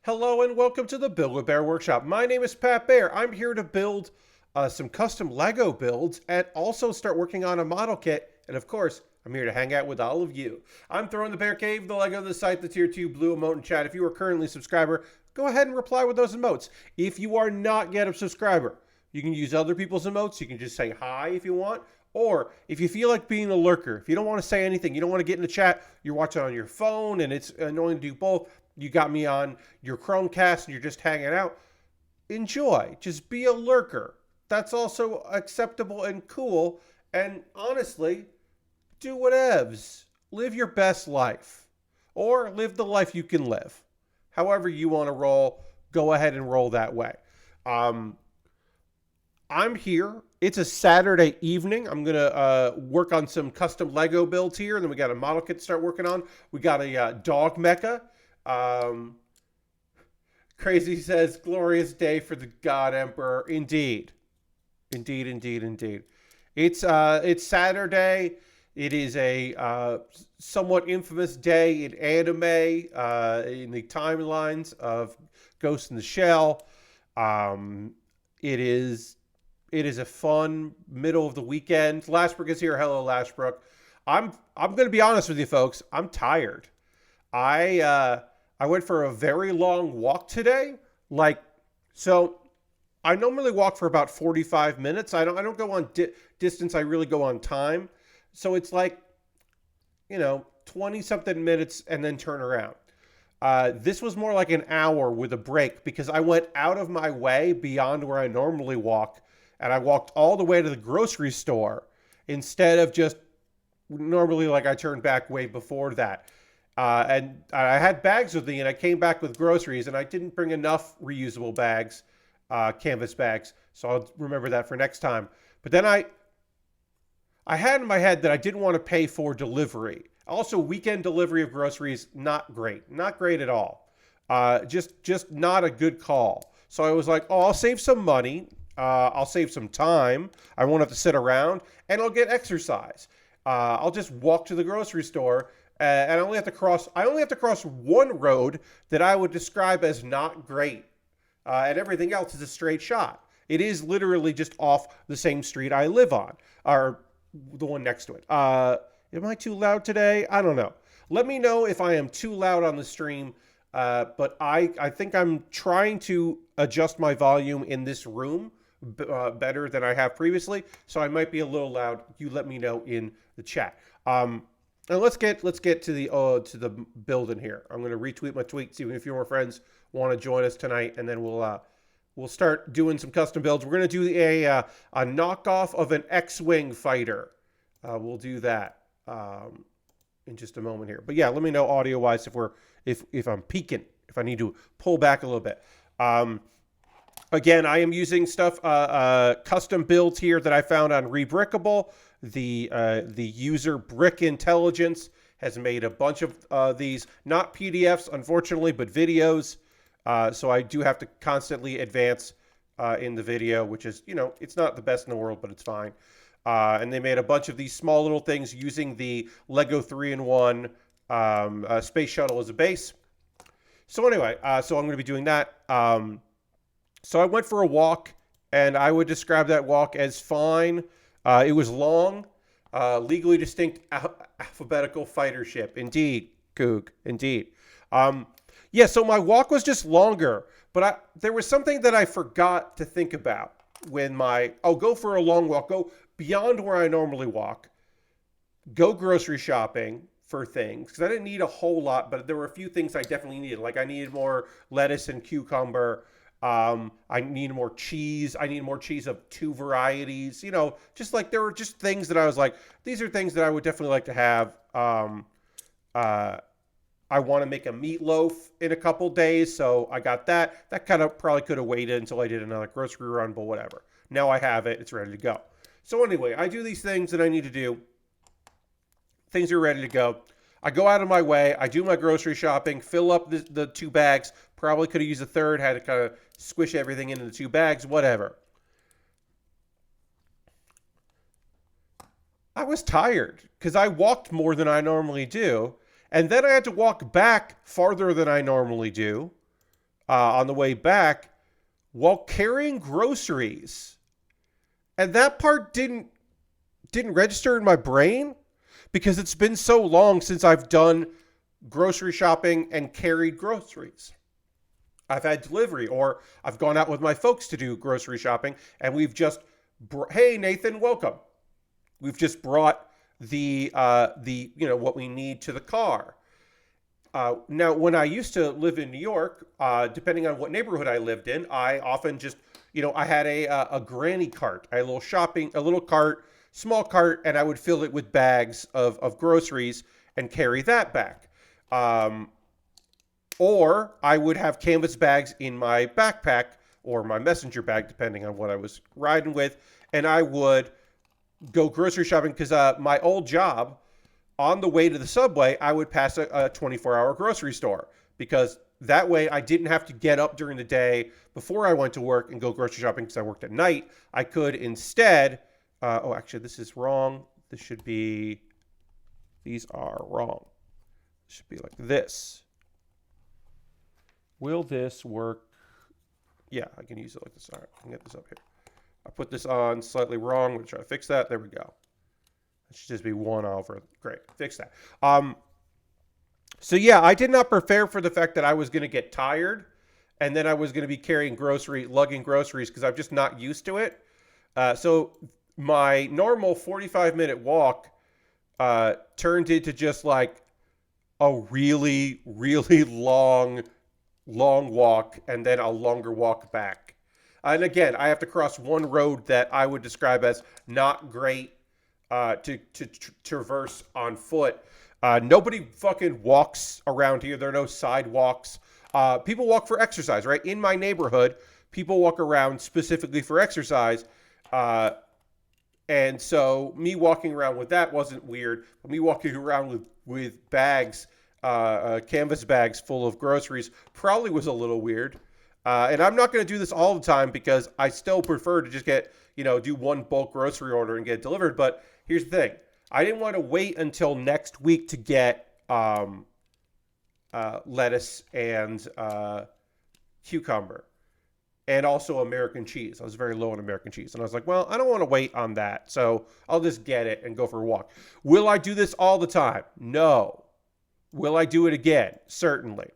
Hello and welcome to the Build With Baer Workshop. My name is Pat Baer. I'm here to build some custom Lego builds and also start working on a model kit. And of course, I'm here to hang out with all of you. I'm throwing the Bear Cave, the Lego, the site, the Tier 2 Blue emote and chat. If you are currently a subscriber, go ahead and reply with those emotes. If you are not yet a subscriber, you can use other people's emotes. You can just say hi if you want. Or if you feel like being a lurker, if you don't want to say anything, you don't want to get in the chat, you're watching on your phone and it's annoying to do both, you got me on your Chromecast and you're just hanging out, enjoy. Just be a lurker. That's also acceptable and cool. And honestly, do whatevs. Live your best life. Or live the life you can live. However you want to roll, go ahead and roll that way. I'm here. It's a Saturday evening. I'm going to work on some custom Lego builds here. And then we got a model kit to start working on. We got a dog mecha. Crazy says, glorious day for the God Emperor. Indeed. Indeed, indeed, indeed. It's Saturday. It is a somewhat infamous day in anime, in the timelines of Ghost in the Shell. It is a fun middle of the weekend. Lashbrook is here. Hello, Lashbrook. I'm going to be honest with you, folks. I'm tired. I went for a very long walk today. So I normally walk for about 45 minutes. I don't go on distance. I really go on time. So it's 20 something minutes and then turn around. This was more like an hour with a break because I went out of my way beyond where I normally walk. And I walked all the way to the grocery store instead of just normally I turned back way before that. And I had bags with me and I came back with groceries and I didn't bring enough reusable bags, canvas bags. So I'll remember that for next time. But then I had in my head that I didn't want to pay for delivery. Also, weekend delivery of groceries, not great. Not great at all. Just not a good call. So I was like, I'll save some money. I'll save some time. I won't have to sit around and I'll get exercise. I'll just walk to the grocery store and I only have to cross one road that I would describe as not great. And everything else is a straight shot. It is literally just off the same street I live on, or the one next to it. Am I too loud today? I don't know. Let me know if I am too loud on the stream. But I think I'm trying to adjust my volume in this room better than I have previously. So I might be a little loud. You let me know in the chat. And let's get to the building here. I'm going to retweet my tweet, see if a few more friends want to join us tonight, and then we'll start doing some custom builds. We're going to do a knockoff of an X-wing fighter. We'll do that in just a moment here. But yeah, let me know audio wise if I'm peaking, if I need to pull back a little bit. Again, I am using stuff custom builds here that I found on Rebrickable. The user Brick Intelligence has made a bunch of these, not PDFs, unfortunately, but videos. So I do have to constantly advance in the video, which is, it's not the best in the world, but it's fine. And they made a bunch of these small little things using the Lego 3-in-1 Space Shuttle as a base. So anyway, so I'm going to be doing that. So I went for a walk, and I would describe that walk as fine. It was long, legally distinct alphabetical fighter ship. Indeed, Coog, indeed. Yeah, so my walk was just longer, but there was something that I forgot to think about when go for a long walk, go beyond where I normally walk, go grocery shopping for things, because I didn't need a whole lot, but there were a few things I definitely needed. Like I needed more lettuce and cucumber. I need more cheese. I need more cheese of 2 varieties. Just there were just things that I was like, these are things that I would definitely like to have. I want to make a meatloaf in a couple days, so I got that. That kind of probably could have waited until I did another grocery run, but whatever. Now I have it. It's ready to go. So anyway, I do these things that I need to do. Things are ready to go. I go out of my way. I do my grocery shopping, fill up the 2 bags. Probably could have used a third, had to kind of squish everything into the 2 bags, whatever. I was tired because I walked more than I normally do. And then I had to walk back farther than I normally do. on the way back while carrying groceries. And that part didn't register in my brain because it's been so long since I've done grocery shopping and carried groceries. I've had delivery, or I've gone out with my folks to do grocery shopping, and we've just, hey Nathan, welcome. We've just brought the what we need to the car. Now, when I used to live in New York, depending on what neighborhood I lived in, I often just, I had a granny cart. I had a little cart, small cart, and I would fill it with bags of groceries and carry that back. Or I would have canvas bags in my backpack or my messenger bag, depending on what I was riding with, and I would go grocery shopping because my old job, on the way to the subway, I would pass a 24-hour grocery store because that way I didn't have to get up during the day before I went to work and go grocery shopping because I worked at night. I could instead, actually this is wrong. These are wrong. It should be like this. Will this work? Yeah, I can use it like this. All right, I can get this up here. I put this on slightly wrong. I'm going to try to fix that. There we go. It should just be 1 over. Great. Fix that. So yeah, I did not prepare for the fact that I was going to get tired and then I was going to be lugging groceries because I'm just not used to it. So my normal 45-minute walk turned into just like a really, really long walk and then a longer walk back. And again, I have to cross one road that I would describe as not great to traverse on foot. Nobody fucking walks around here. There are no sidewalks. People walk for exercise, right? In my neighborhood, people walk around specifically for exercise. And so me walking around with that wasn't weird. But me walking around with bags, canvas bags full of groceries probably was a little weird. And I'm not going to do this all the time because I still prefer to just do one bulk grocery order and get it delivered. But here's the thing. I didn't want to wait until next week to get lettuce and cucumber and also American cheese. I was very low on American cheese. And I was like, well, I don't want to wait on that. So I'll just get it and go for a walk. Will I do this all the time? No. Will I do it again? Certainly.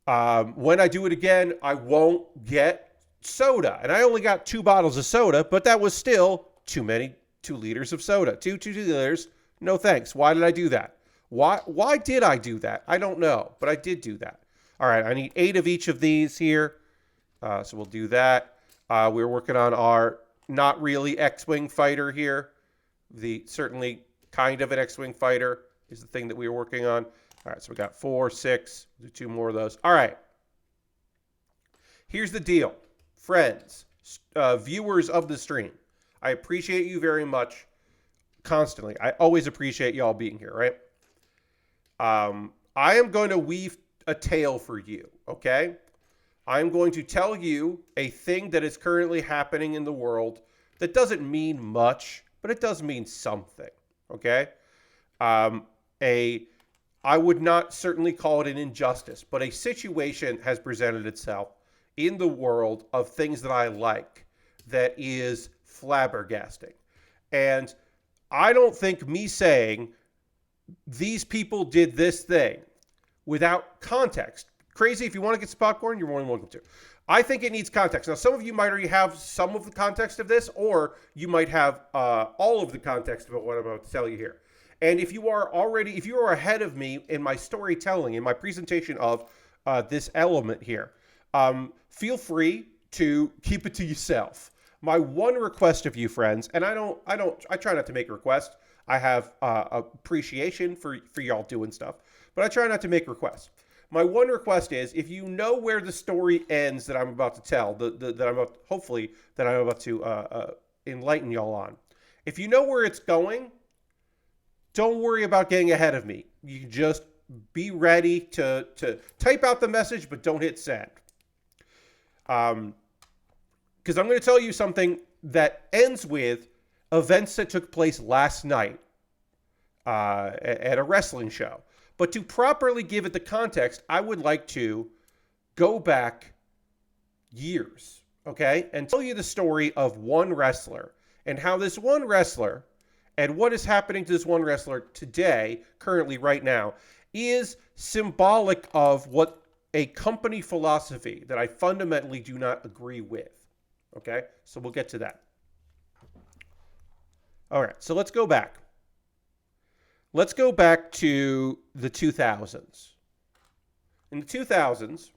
When I do it again, I won't get soda. And I only got 2 bottles of soda, but that was still too many. 2 liters of soda. 2 liters. No thanks. Why did I do that? Why did I do that? I don't know, but I did do that. All right, I need 8 of each of these here. So we'll do that. We're working on our not really X-Wing fighter here. The certainly kind of an X-Wing fighter is the thing that we were working on. All right, so we got 4, 6. Do 2 more of those. All right. Here's the deal. Friends, viewers of the stream. I appreciate you very much constantly. I always appreciate y'all being here, right? I am going to weave a tale for you, okay? I'm going to tell you a thing that is currently happening in the world that doesn't mean much, but it does mean something, okay? I would not certainly call it an injustice, but a situation has presented itself in the world of things that I like that is flabbergasting. And I don't think me saying these people did this thing without context. Crazy, if you want to get some popcorn, you're more than welcome to. I think it needs context. Now, some of you might already have some of the context of this, or you might have all of the context about what I'm about to tell you here. And if you are ahead of me in my storytelling, in my presentation of this element here, feel free to keep it to yourself. My one request of you, friends, and I try not to make requests. I have appreciation for y'all doing stuff, but I try not to make requests. My one request is, if you know where the story ends that I'm about to tell, that I'm about to enlighten y'all on. If you know where it's going, don't worry about getting ahead of me. You just be ready to type out the message, but don't hit send. Because I'm going to tell you something that ends with events that took place last night at a wrestling show. But to properly give it the context, I would like to go back years, okay, and tell you the story of one wrestler and how this one wrestler and what is happening to this one wrestler today, currently, right now, is symbolic of what a company philosophy that I fundamentally do not agree with. Okay, so we'll get to that. All right, so let's go back. Let's go back to the 2000s. In the 2000s,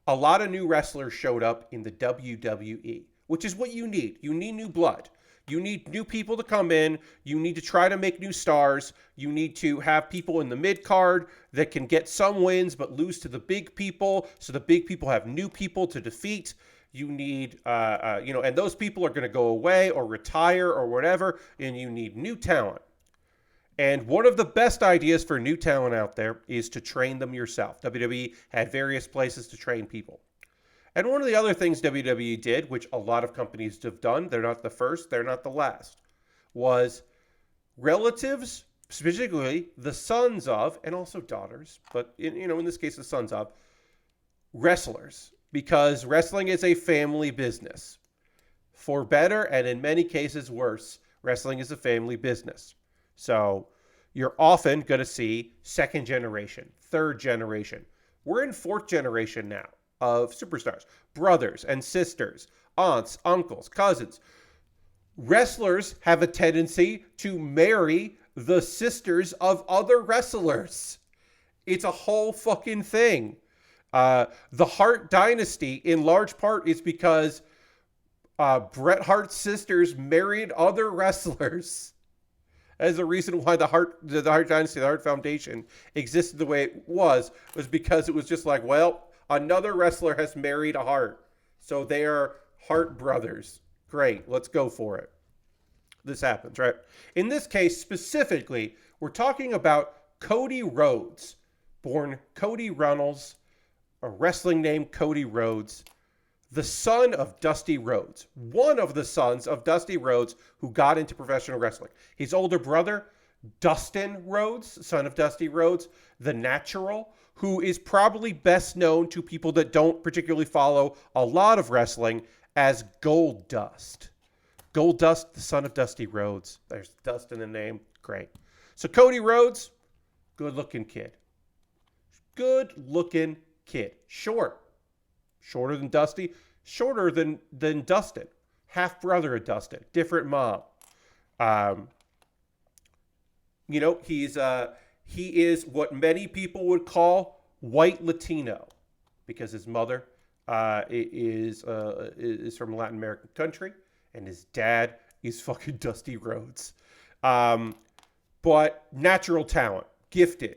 a lot of new wrestlers showed up in the WWE, which is what you need. You need new blood. You need new people to come in. You need to try to make new stars. You need to have people in the mid-card that can get some wins but lose to the big people, so the big people have new people to defeat. You need, and those people are going to go away or retire or whatever, and you need new talent. And one of the best ideas for new talent out there is to train them yourself. WWE had various places to train people. And one of the other things WWE did, which a lot of companies have done, they're not the first, they're not the last, was relatives, specifically the sons of, and also daughters, but in this case the sons of, wrestlers. Because wrestling is a family business. For better, and in many cases worse, wrestling is a family business. So you're often going to see second generation, third generation. We're in fourth generation now of superstars, brothers and sisters, aunts, uncles, cousins. Wrestlers have a tendency to marry the sisters of other wrestlers. It's a whole fucking thing. The Hart dynasty, in large part, is because Bret Hart's sisters married other wrestlers. As the reason why the Hart dynasty, the Hart Foundation, existed the way it was because it was just like, well, another wrestler has married a Hart, so they are Hart brothers. Great, let's go for it. This happens, right? In this case, specifically, we're talking about Cody Rhodes, born Cody Runnels, a wrestling name Cody Rhodes, the son of Dusty Rhodes, one of the sons of Dusty Rhodes who got into professional wrestling. His older brother, Dustin Rhodes, son of Dusty Rhodes, the Natural, who is probably best known to people that don't particularly follow a lot of wrestling as Goldust. Goldust, the son of Dusty Rhodes. There's Dust in the name. Great. So Cody Rhodes, good-looking kid. Good-looking kid. Shorter than Dusty, shorter than Dustin. Half brother of Dustin, different mom. He is what many people would call white Latino, because his mother is from a Latin American country, and his dad is fucking Dusty Rhodes. But natural talent, gifted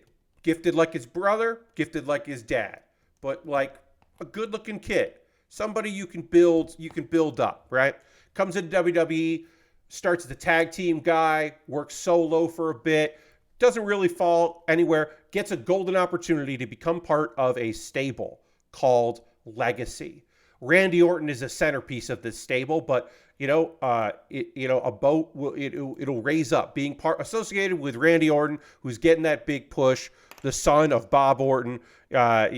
like his brother, gifted like his dad, but like a good-looking kid, somebody you can build up, right? Comes into WWE, starts as the tag team guy, works solo for a bit, doesn't really fall anywhere, gets a golden opportunity to become part of a stable called Legacy. Randy Orton is a centerpiece of this stable, but a boat it'll raise up, being associated with Randy Orton, who's getting that big push. The son of Bob Orton Bob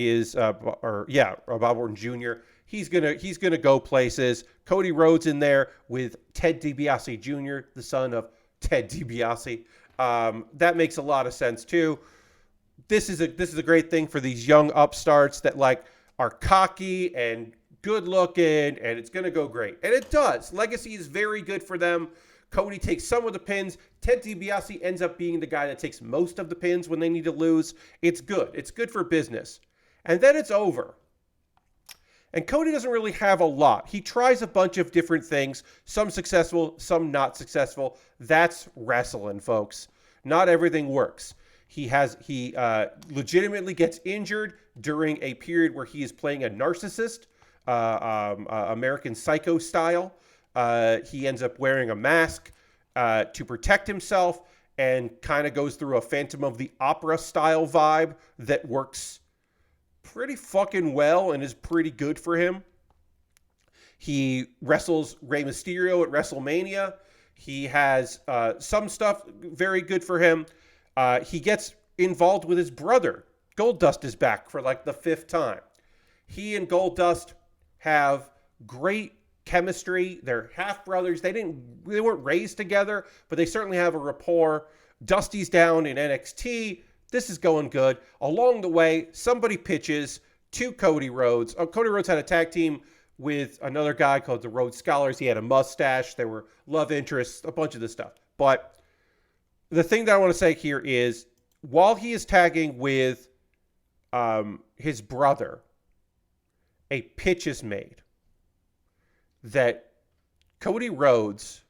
Orton Jr. He's gonna go places. Cody Rhodes in there with Ted DiBiase Jr., the son of Ted DiBiase. That makes a lot of sense too. This is a great thing for these young upstarts that like are cocky and good looking, and it's gonna go great. And it does. Legacy is very good for them. Cody takes some of the pins. Ted DiBiase ends up being the guy that takes most of the pins when they need to lose. It's good. It's good for business. And then it's over. And Cody doesn't really have a lot. He tries a bunch of different things, some successful, some not successful. That's wrestling, folks. Not everything works. He legitimately gets injured during a period where he is playing a narcissist, American Psycho style. He ends up wearing a mask to protect himself and kind of goes through a Phantom of the Opera style vibe that works pretty fucking well and is pretty good for him. He wrestles Rey Mysterio at WrestleMania. He has some stuff very good for him. He gets involved with his brother, Goldust is back for like the 5th time. He and Goldust have great chemistry. They're half brothers. They weren't raised together, but they certainly have a rapport. Dusty's down in NXT. This is going good. Along the way, somebody pitches to Cody Rhodes. Cody Rhodes had a tag team with another guy called the Rhodes Scholars. He had a mustache. There were love interests, a bunch of this stuff. But the thing that I want to say here is, while he is tagging with his brother, a pitch is made that Cody Rhodes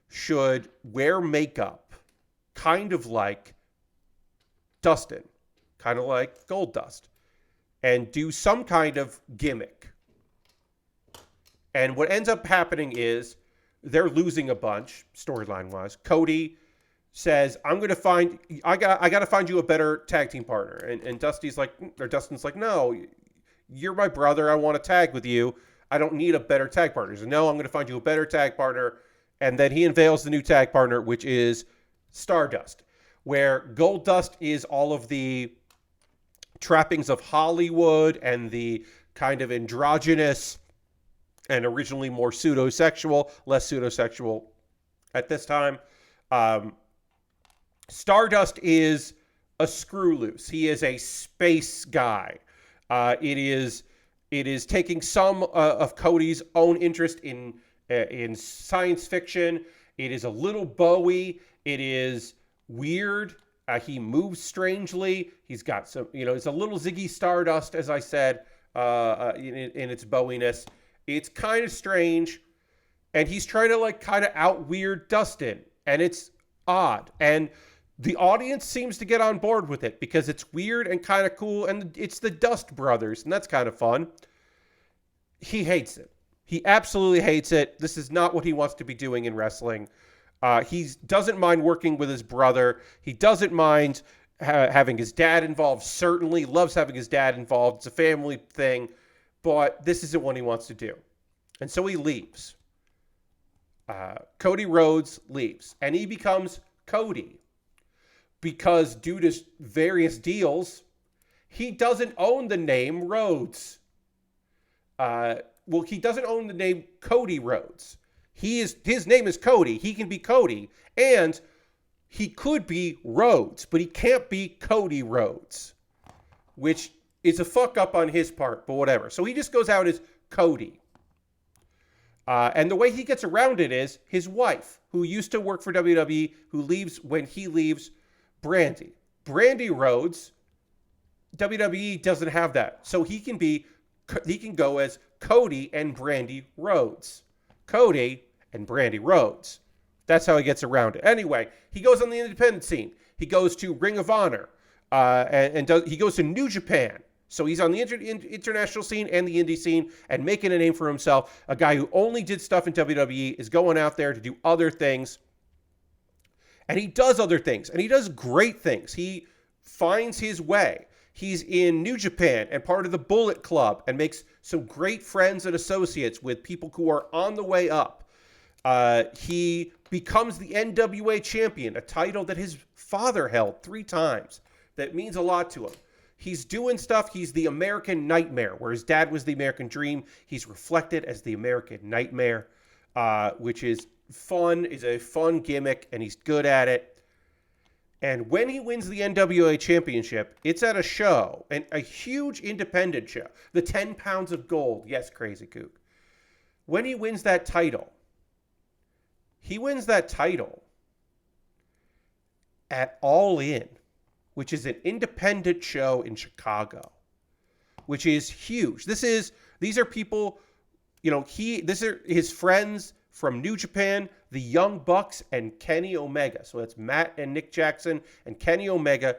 should wear makeup kind of like Dustin, kind of like Goldust, and do some kind of gimmick. And what ends up happening is they're losing a bunch, storyline-wise. Cody says, I got to find you a better tag team partner. And Dustin's like, no, you're my brother. I want to tag with you. I don't need a better tag partner. He says, no, I'm going to find you a better tag partner. And then he unveils the new tag partner, which is Stardust, where Goldust is all of the trappings of Hollywood and the kind of androgynous and originally more pseudo-sexual, less pseudo-sexual at this time. Stardust is a screw loose. He is a space guy. It is taking some of Cody's own interest in science fiction. It is a little Bowie. It is weird. He moves strangely. He's got some, it's a little Ziggy Stardust, as I said, in its Bowie-ness. It's kind of strange. And he's trying to kind of out weird Dustin. And it's odd. And the audience seems to get on board with it because it's weird and kind of cool. And it's the Dust Brothers. And that's kind of fun. He hates it. He absolutely hates it. This is not what he wants to be doing in wrestling. He doesn't mind working with his brother. He doesn't mind having his dad involved. Certainly loves having his dad involved. It's a family thing. But this isn't what he wants to do. And so he leaves. Cody Rhodes leaves. And he becomes Cody. Because due to various deals, he doesn't own the name Rhodes. He doesn't own the name Cody Rhodes. His name is Cody. He can be Cody. And he could be Rhodes, but he can't be Cody Rhodes. Which is a fuck up on his part, but whatever. So he just goes out as Cody. And the way he gets around it is his wife, who used to work for WWE, who leaves when he leaves, Brandy. Brandy Rhodes, WWE doesn't have that. So he can go as Cody and Brandy Rhodes. Cody and Brandy Rhodes. That's how he gets around it. Anyway, he goes on the independent scene. He goes to Ring of Honor. He goes to New Japan. So he's on the international scene and the indie scene and making a name for himself. A guy who only did stuff in WWE is going out there to do other things. And he does other things. And he does great things. He finds his way. He's in New Japan and part of the Bullet Club and makes some great friends and associates with people who are on the way up. He becomes the NWA champion, a title that his father held 3 times. That means a lot to him. He's doing stuff. He's the American Nightmare, where his dad was the American Dream. He's reflected as the American Nightmare, which is fun, is a fun gimmick, and he's good at it. And when he wins the NWA championship, it's at a show, and a huge independent show. The 10 pounds of gold. Yes, Crazy Kook. When he wins that title at All In, which is an independent show in Chicago, which is huge. These are people, these are his friends from New Japan, the Young Bucks, and Kenny Omega. So that's Matt and Nick Jackson and Kenny Omega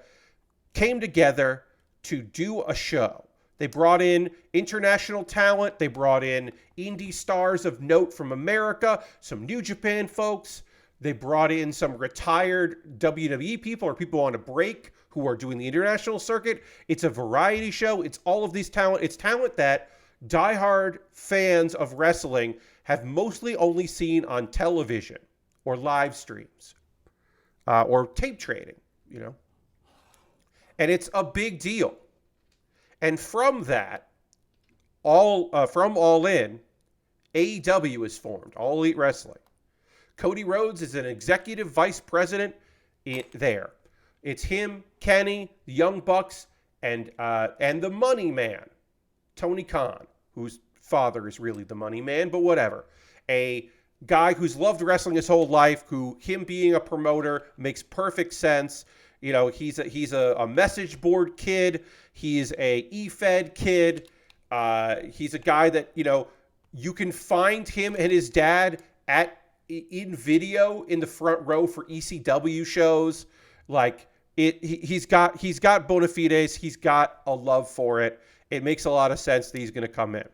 came together to do a show. They brought in international talent. They brought in indie stars of note from America, some New Japan folks. They brought in some retired WWE people or people on a break who are doing the international circuit. It's a variety show. It's all of these talent. It's talent that diehard fans of wrestling have mostly only seen on television or live streams or tape trading, And it's a big deal. And from that, from All In, AEW is formed, All Elite Wrestling. Cody Rhodes is an executive vice president there. It's him, Kenny, the Young Bucks, and the Money Man, Tony Khan, whose father is really the Money Man, but whatever. A guy who's loved wrestling his whole life, him being a promoter makes perfect sense. You know, he's a message board kid. He's a E-Fed kid. He's a guy that, you know, you can find him and his dad in video in the front row for ECW shows. Like he's got bona fides. He's got a love for it. It makes a lot of sense that he's going to come in.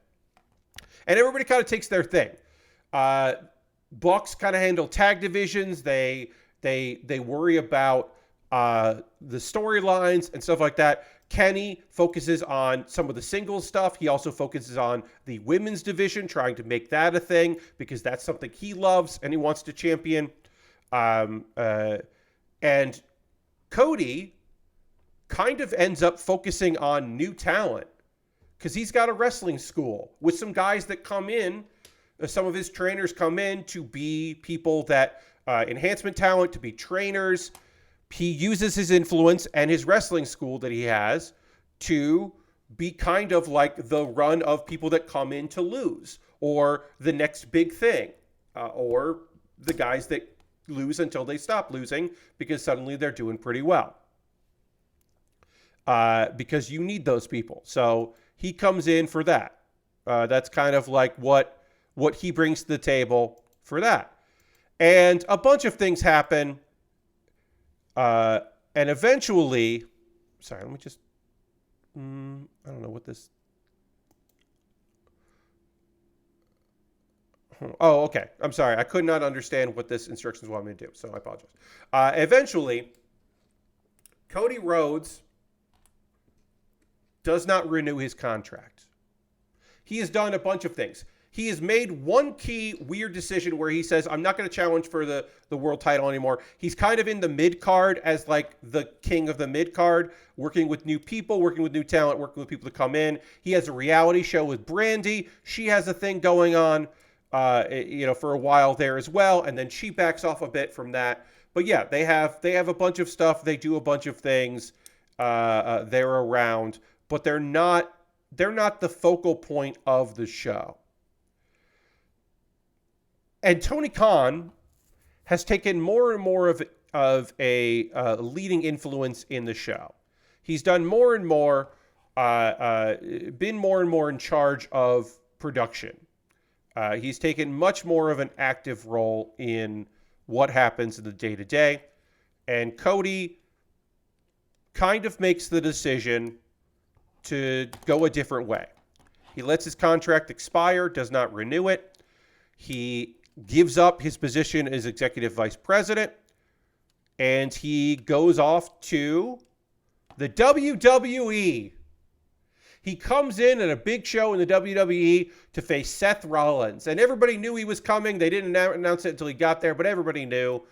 And everybody kind of takes their thing. Bucks kind of handle tag divisions. They worry about the storylines and stuff like that. Kenny focuses on some of the singles stuff. He also focuses on the women's division, trying to make that a thing because that's something he loves and he wants to champion. And Cody kind of ends up focusing on new talent because he's got a wrestling school with some guys that come in. Some of his trainers come in to be people that enhancement talent, to be trainers. He uses his influence and his wrestling school that he has to be kind of like the run of people that come in to lose, or the next big thing, or the guys that lose until they stop losing because suddenly they're doing pretty well. Because you need those people. So he comes in for that. That's kind of like what he brings to the table for that. And a bunch of things happen. And eventually, sorry, let me just, I don't know what this, oh, okay. I'm sorry. I could not understand what this instructions want me to do, so I apologize. Eventually, Cody Rhodes does not renew his contract. He has done a bunch of things. He has made one key weird decision where he says, I'm not going to challenge for the world title anymore. He's kind of in the mid-card as like the king of the mid-card, working with new people, working with new talent, working with people to come in. He has a reality show with Brandy. She has a thing going on, for a while there as well. And then she backs off a bit from that. But yeah, they have a bunch of stuff. They do a bunch of things. They're around, but they're not the focal point of the show. And Tony Khan has taken more and more of a leading influence in the show. He's done more and more, been more and more in charge of production. He's taken much more of an active role in what happens in the day-to-day. And Cody kind of makes the decision to go a different way. He lets his contract expire, does not renew it. He gives up his position as executive vice president, and he goes off to the WWE. He comes in at a big show in the WWE to face Seth Rollins, and everybody knew he was coming. They didn't announce it until he got there, but everybody knew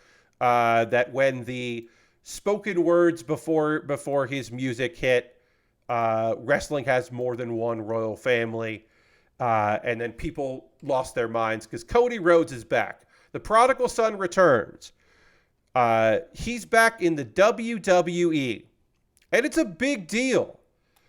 that when the spoken words before his music hit, wrestling has more than one royal family. And then people lost their minds because Cody Rhodes is back. The prodigal son returns. He's back in the WWE. And it's a big deal.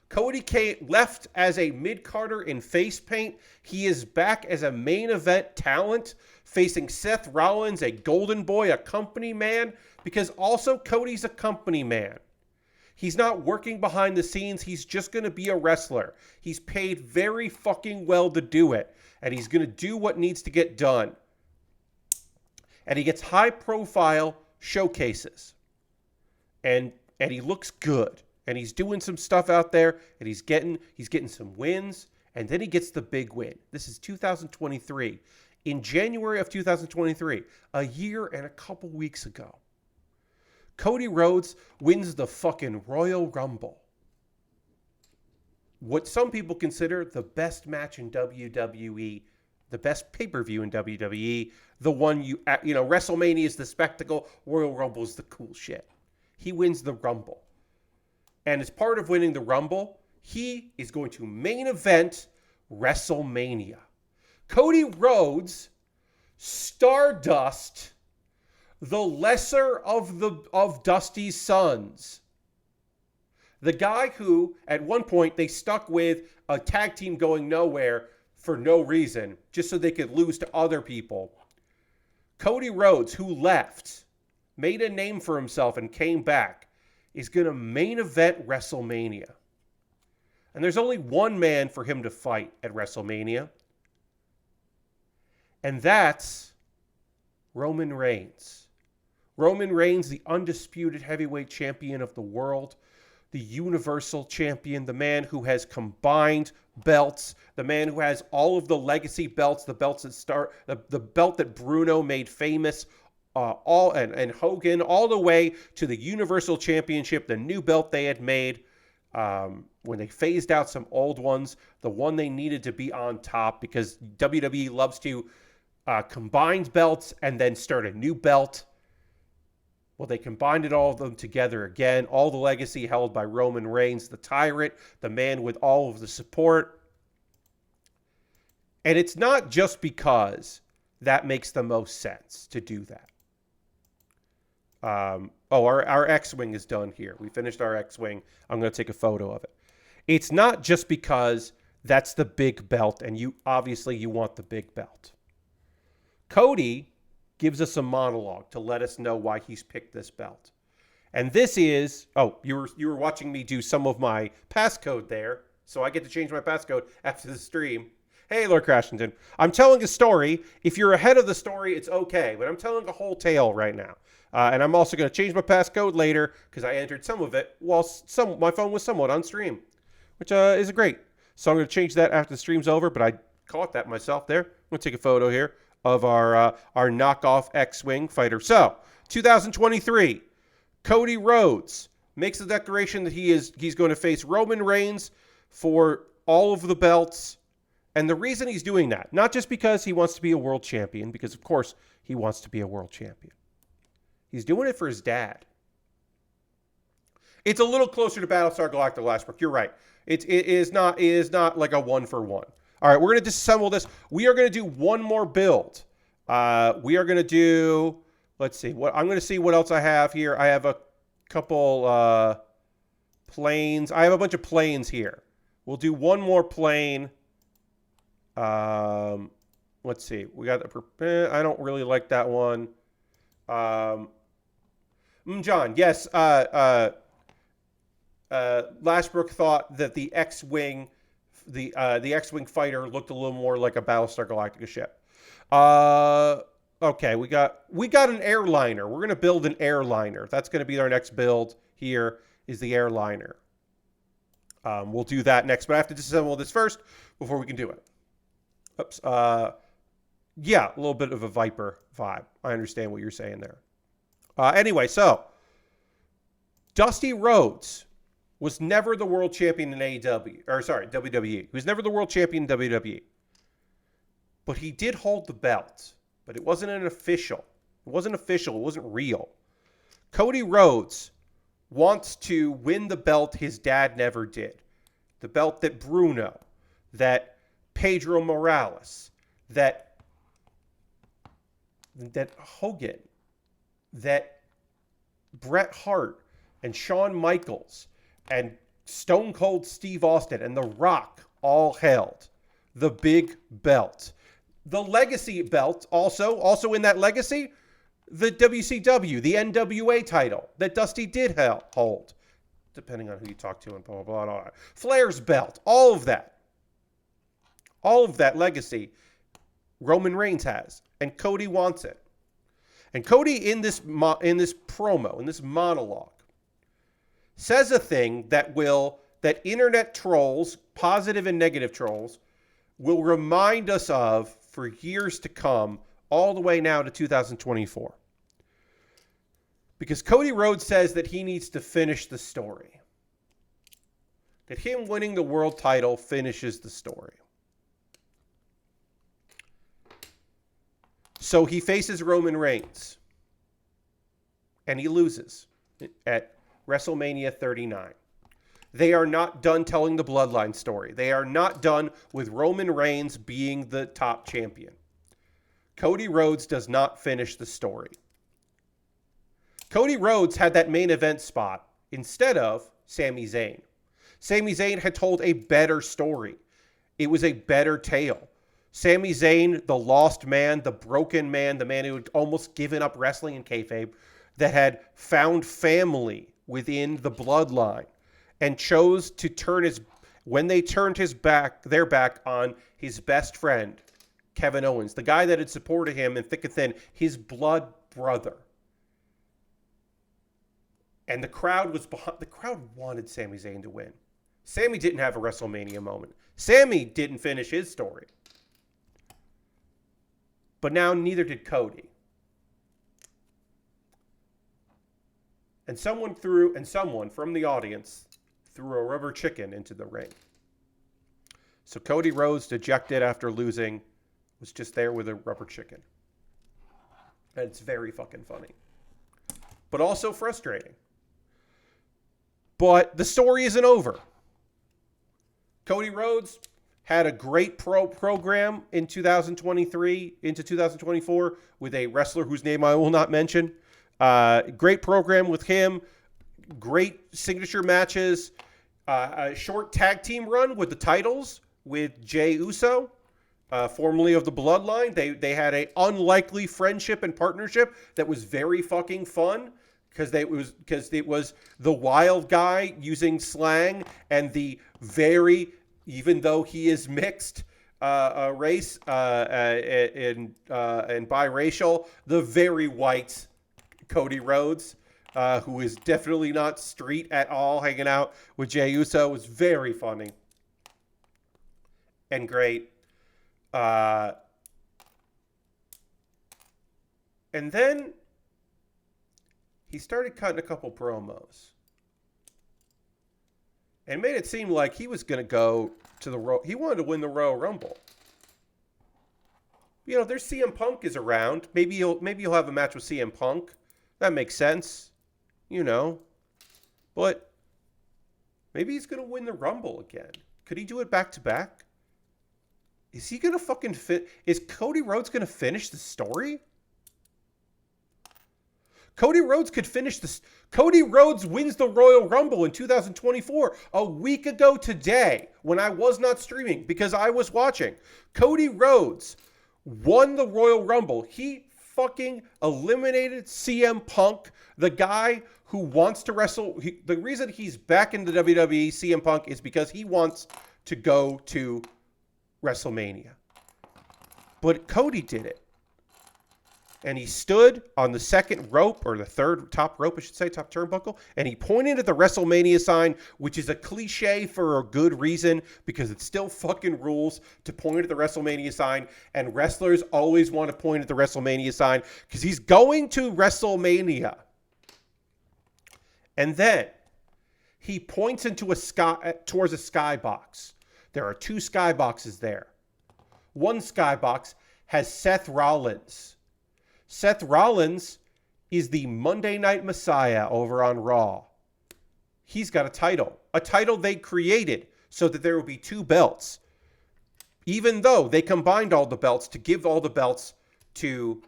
Cody left as a mid-carder in face paint. He is back as a main event talent, facing Seth Rollins, a golden boy, a company man, because also Cody's a company man. He's not working behind the scenes. He's just going to be a wrestler. He's paid very fucking well to do it. And he's going to do what needs to get done. And he gets high-profile showcases. And he looks good. And he's doing some stuff out there. And he's getting some wins. And then he gets the big win. This is 2023. In January of 2023, a year and a couple weeks ago, Cody Rhodes wins the fucking Royal Rumble. What some people consider the best match in WWE, the best pay-per-view in WWE, the one WrestleMania is the spectacle, Royal Rumble is the cool shit. He wins the Rumble. And as part of winning the Rumble, he is going to main event WrestleMania. Cody Rhodes, Stardust, the lesser of Dusty's sons. The guy who, at one point, they stuck with a tag team going nowhere for no reason, just so they could lose to other people. Cody Rhodes, who left, made a name for himself and came back, is going to main event WrestleMania. And there's only one man for him to fight at WrestleMania. And that's Roman Reigns. Roman Reigns, the undisputed heavyweight champion of the world, the universal champion, the man who has combined belts, the man who has all of the legacy belts, the belts that start, the belt that Bruno made famous, and Hogan, all the way to the Universal Championship, the new belt they had made when they phased out some old ones, the one they needed to be on top, because WWE loves to combine belts and then start a new belt. Well, they combined all of them together again. All the legacy held by Roman Reigns, the tyrant, the man with all of the support. And it's not just because that makes the most sense to do that. Our X-Wing is done here. We finished our X-Wing. I'm going to take a photo of it. It's not just because that's the big belt, and you want the big belt. Cody gives us a monologue to let us know why he's picked this belt. And this is, you were watching me do some of my passcode there, so I get to change my passcode after the stream. Hey, Lord Crashington, I'm telling a story. If you're ahead of the story, it's okay, but I'm telling a whole tale right now. And I'm also going to change my passcode later because I entered some of it while my phone was somewhat on stream, which is great. So I'm going to change that after the stream's over, but I caught that myself there. I'm going to take a photo here of our knockoff X-Wing fighter. So, 2023, Cody Rhodes makes the declaration that he's going to face Roman Reigns for all of the belts. And the reason he's doing that, not just because he wants to be a world champion, because of course he wants to be a world champion. He's doing it for his dad. It's a little closer to Battlestar Galactica Lashbrook. You're right. It is not like a 1-for-1. All right, we're going to disassemble this. We are going to do one more build. We are going to do, let's see. I'm going to see what else I have here. I have a couple planes. I have a bunch of planes here. We'll do one more plane. Let's see. We got I don't really like that one. John, yes. Lashbrook thought that the X-Wing, the X-Wing fighter looked a little more like a Battlestar Galactica ship. Okay, we got an airliner. We're gonna build an airliner. That's gonna be our next build. Here is the airliner. We'll do that next, but I have to disassemble this first before we can do it. Oops. Yeah, a little bit of a Viper vibe. I understand what you're saying there. Anyway, so Dusty Rhodes was never the world champion in WWE. He was never the world champion in WWE. But he did hold the belt. But it wasn't an official. It wasn't official. It wasn't real. Cody Rhodes wants to win the belt his dad never did. The belt that Bruno, that Pedro Morales, that Hogan, that Bret Hart and Shawn Michaels and Stone Cold Steve Austin and The Rock all held. The big belt. The legacy belt also in that legacy, the WCW, the NWA title that Dusty did hold, depending on who you talk to and blah, blah, blah, blah. Flair's belt, all of that legacy, Roman Reigns has, and Cody wants it. And Cody in this promo, in this monologue, says a thing that internet trolls, positive and negative trolls, will remind us of for years to come, all the way now to 2024. Because Cody Rhodes says that he needs to finish the story. That him winning the world title finishes the story. So he faces Roman Reigns. And he loses at WrestleMania 39. They are not done telling the bloodline story. They are not done with Roman Reigns being the top champion. Cody Rhodes does not finish the story. Cody Rhodes had that main event spot instead of Sami Zayn. Sami Zayn had told a better story. It was a better tale. Sami Zayn, the lost man, the broken man, the man who had almost given up wrestling in kayfabe, that had found family within the bloodline and chose to turn when they turned their back on his best friend, Kevin Owens, the guy that had supported him in thick and thin, his blood brother. And the crowd wanted Sami Zayn to win. Sami didn't have a WrestleMania moment. Sami didn't finish his story. But now neither did Cody. And someone from the audience threw a rubber chicken into the ring. So Cody Rhodes, dejected after losing, was just there with a rubber chicken. And it's very fucking funny. But also frustrating. But the story isn't over. Cody Rhodes had a great program in 2023 into 2024 with a wrestler whose name I will not mention. Great program with him. Great signature matches. A short tag team run with the titles with Jey Uso, formerly of the Bloodline. They had an unlikely friendship and partnership that was very fucking fun because it was the wild guy using slang and the very, even though he is mixed race and biracial, the very white Cody Rhodes, who is definitely not street at all, hanging out with Jey Uso, was very funny and great. And then he started cutting a couple promos and made it seem like he was going to go to he wanted to win the Royal Rumble. You know, there's CM Punk is around. Maybe you'll have a match with CM Punk. That makes sense, you know. But maybe he's going to win the Rumble again. Could he do it back to back? Is he going to fucking is Cody Rhodes going to finish the story? Cody Rhodes could finish this. Cody Rhodes wins the Royal Rumble in 2024, a week ago today, when I was not streaming because I was watching. Cody Rhodes won the Royal Rumble. He fucking eliminated CM Punk, the guy who wants to wrestle. The reason he's back in the WWE, CM Punk, is because he wants to go to WrestleMania. But Cody did it. And he stood on the second rope, or the third top rope, I should say, top turnbuckle, and he pointed at the WrestleMania sign, which is a cliche for a good reason, because it still fucking rules to point at the WrestleMania sign, and wrestlers always want to point at the WrestleMania sign, because he's going to WrestleMania. And then he points into towards a skybox. There are two skyboxes there. One skybox has Seth Rollins. Seth Rollins is the Monday Night Messiah over on Raw. He's got a title they created so that there will be two belts. Even though they combined all the belts to give all the belts to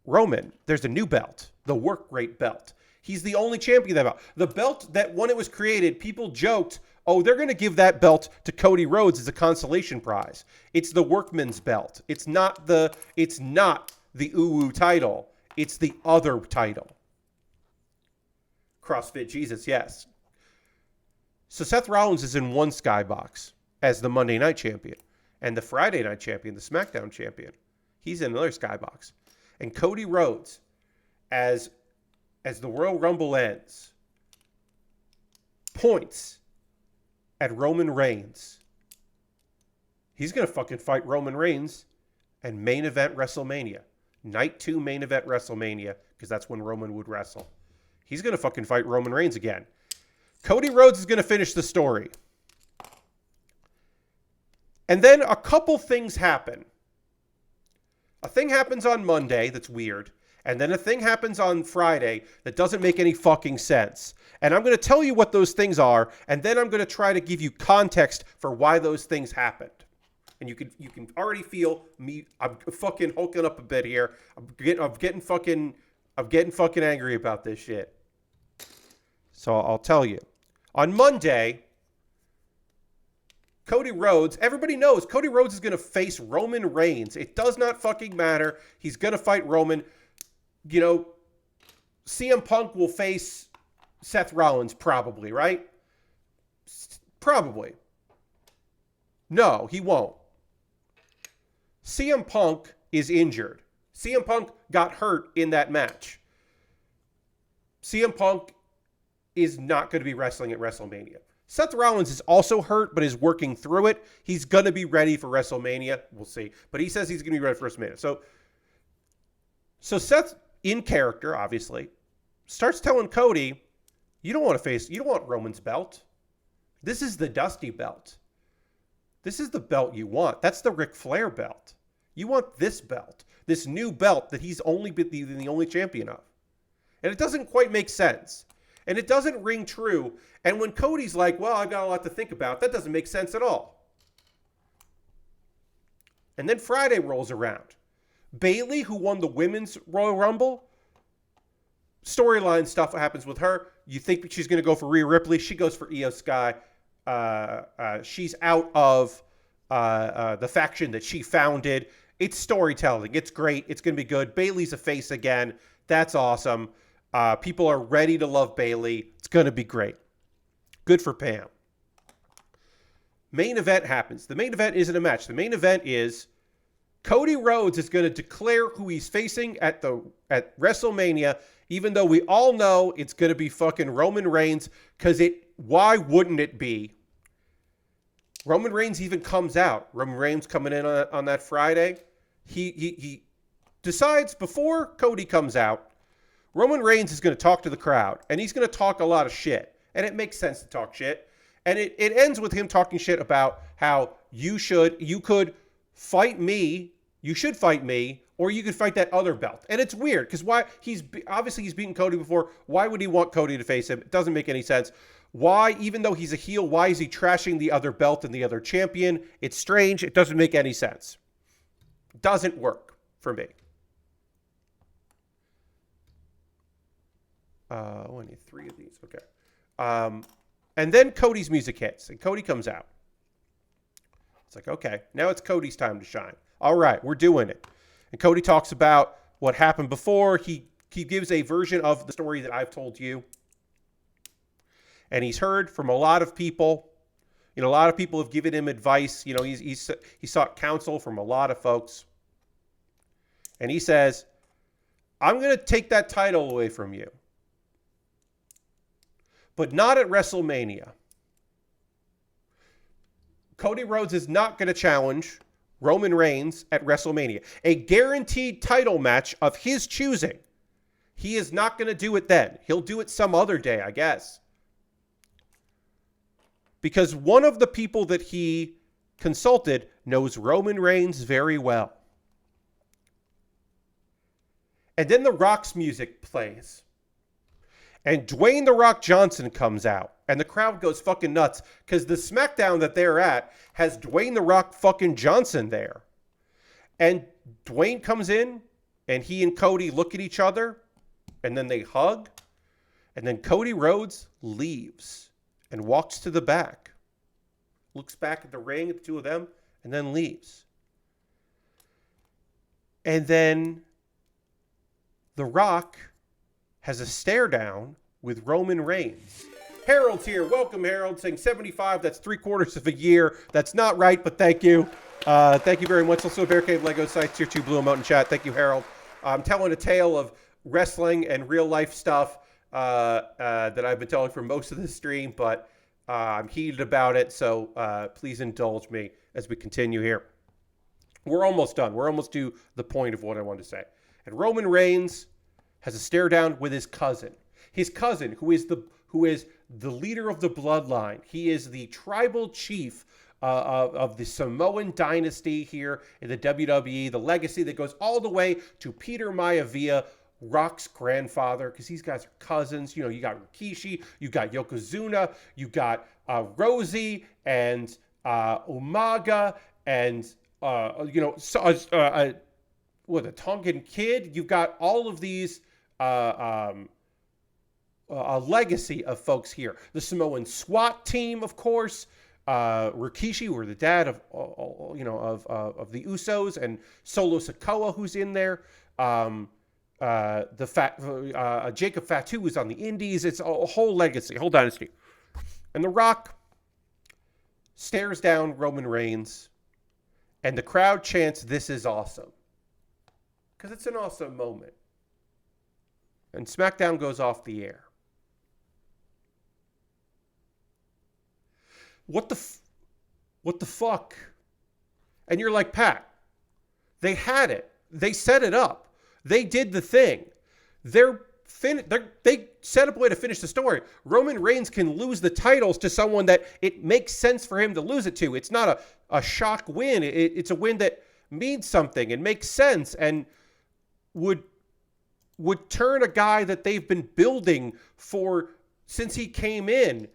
Roman, there's a new belt, the work rate belt. He's the only champion of that belt. The belt that when it was created, people joked, oh, they're going to give that belt to Cody Rhodes as a consolation prize. It's the workman's belt. It's not the UWU title. It's the other title. CrossFit Jesus, yes. So Seth Rollins is in one skybox as the Monday Night Champion. And the Friday Night Champion, the SmackDown Champion, he's in another skybox. And Cody Rhodes, as the Royal Rumble ends, points at Roman Reigns. He's going to fucking fight Roman Reigns and main event WrestleMania. Night 2 main event WrestleMania, because that's when Roman would wrestle. He's going to fucking fight Roman Reigns again. Cody Rhodes is going to finish the story. And then a couple things happen. A thing happens on Monday that's weird. And then a thing happens on Friday that doesn't make any fucking sense. And I'm going to tell you what those things are, and then I'm going to try to give you context for why those things happened. And you can already feel me. I'm fucking hulking up a bit here. I'm getting fucking angry about this shit. So I'll tell you. On Monday, Cody Rhodes, everybody knows Cody Rhodes is going to face Roman Reigns. It does not fucking matter. He's going to fight Roman. You know, CM Punk will face Seth Rollins probably, right? Probably. No, he won't. CM Punk is injured. CM Punk got hurt in that match. CM Punk is not going to be wrestling at WrestleMania. Seth Rollins is also hurt, but is working through it. He's going to be ready for WrestleMania. We'll see. But he says he's going to be ready for WrestleMania. So Seth, in character, obviously, starts telling Cody, you don't want Roman's belt. This is the Dusty belt. This is the belt you want. That's the Ric Flair belt. You want this belt. This new belt that he's only been the only champion of. And it doesn't quite make sense. And it doesn't ring true. And when Cody's like, well, I've got a lot to think about, that doesn't make sense at all. And then Friday rolls around. Bayley, who won the Women's Royal Rumble, storyline stuff happens with her. You think she's going to go for Rhea Ripley. She goes for Io Sky. She's out of the faction that she founded. It's storytelling. It's great. It's going to be good. Bayley's a face again. That's awesome. People are ready to love Bayley. It's going to be great. Good for Pam. Main event happens. The main event isn't a match. The main event is Cody Rhodes is going to declare who he's facing at WrestleMania, even though we all know it's going to be fucking Roman Reigns, because why wouldn't it be? Roman Reigns even comes out. Roman Reigns coming in on that Friday. He decides before Cody comes out, Roman Reigns is going to talk to the crowd, and he's going to talk a lot of shit. And it makes sense to talk shit. And it ends with him talking shit about how you could fight me, you should fight me, or you could fight that other belt. And it's weird, because he's beaten Cody before. Why would he want Cody to face him? It doesn't make any sense. Why, even though he's a heel, why is he trashing the other belt and the other champion? It's strange. It doesn't make any sense. Doesn't work for me. I need 3 of these. Okay. And then Cody's music hits, and Cody comes out. It's like, okay, now it's Cody's time to shine. All right, we're doing it. And Cody talks about what happened before. He gives a version of the story that I've told you. And he's heard from a lot of people. You know, a lot of people have given him advice. You know, he sought counsel from a lot of folks. And he says, I'm going to take that title away from you. But not at WrestleMania. Cody Rhodes is not going to challenge Roman Reigns at WrestleMania. A guaranteed title match of his choosing. He is not going to do it then. He'll do it some other day, I guess. Because one of the people that he consulted knows Roman Reigns very well. And then The Rock's music plays. And Dwayne The Rock Johnson comes out. And the crowd goes fucking nuts. Because the SmackDown that they're at has Dwayne The Rock fucking Johnson there. And Dwayne comes in. And he and Cody look at each other. And then they hug. And then Cody Rhodes leaves. And walks to the back. Looks back at the ring at the two of them. And then leaves. And then The Rock has a stare down with Roman Reigns. Harold's here. Welcome, Harold. Saying 75. That's 3/4 of a year. That's not right, but thank you. Thank you very much. Also, Bear Cave Lego Sites, Tier 2 Blue Mountain Chat. Thank you, Harold. I'm telling a tale of wrestling and real life stuff that I've been telling for most of the stream, but I'm heated about it, so please indulge me as we continue here. We're almost done. We're almost to the point of what I wanted to say. And Roman Reigns has a stare down with his cousin. His cousin, who is the leader of the bloodline. He is the tribal chief of the Samoan dynasty here in the WWE, the legacy that goes all the way to Peter Maivia, Rock's grandfather, because these guys are cousins. You know, you got Rikishi, you got Yokozuna, you got Rosie and Umaga, and the Tongan Kid. You've got all of these a legacy of folks here. The Samoan SWAT team, of course. Rikishi, or the dad of the Usos, and Solo Sikoa, who's in there. Jacob Fatu is on the Indies. It's a whole legacy, a whole dynasty. And The Rock stares down Roman Reigns, and the crowd chants, "This is awesome." Because it's an awesome moment. And SmackDown goes off the air. What the fuck? And you're like, Pat, they had it. They set it up. They did the thing. They set up a way to finish the story. Roman Reigns can lose the titles to someone that it makes sense for him to lose it to. It's not a shock win. It's a win that means something and makes sense and would turn a guy that they've been building for since he came in,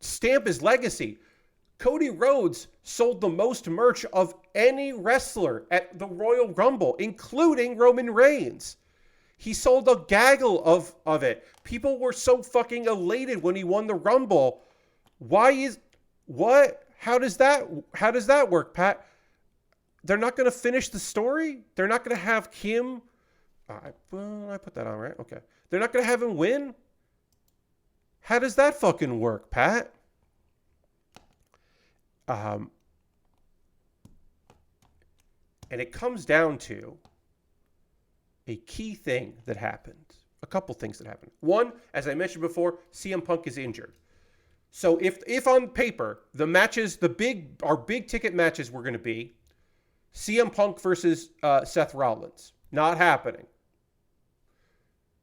stamp his legacy. Cody Rhodes sold the most merch of any wrestler at the Royal Rumble, including Roman Reigns. He sold a gaggle of it. People were so fucking elated when he won the Rumble. How does that work, Pat? They're not going to finish the story? They're not going to have him... I put that on, right? Okay. They're not going to have him win? How does that fucking work, Pat? And it comes down to a key thing that happened. A couple things that happened. One, as I mentioned before, CM Punk is injured. So if on paper, the matches, our big ticket matches were going to be CM Punk versus Seth Rollins. Not happening.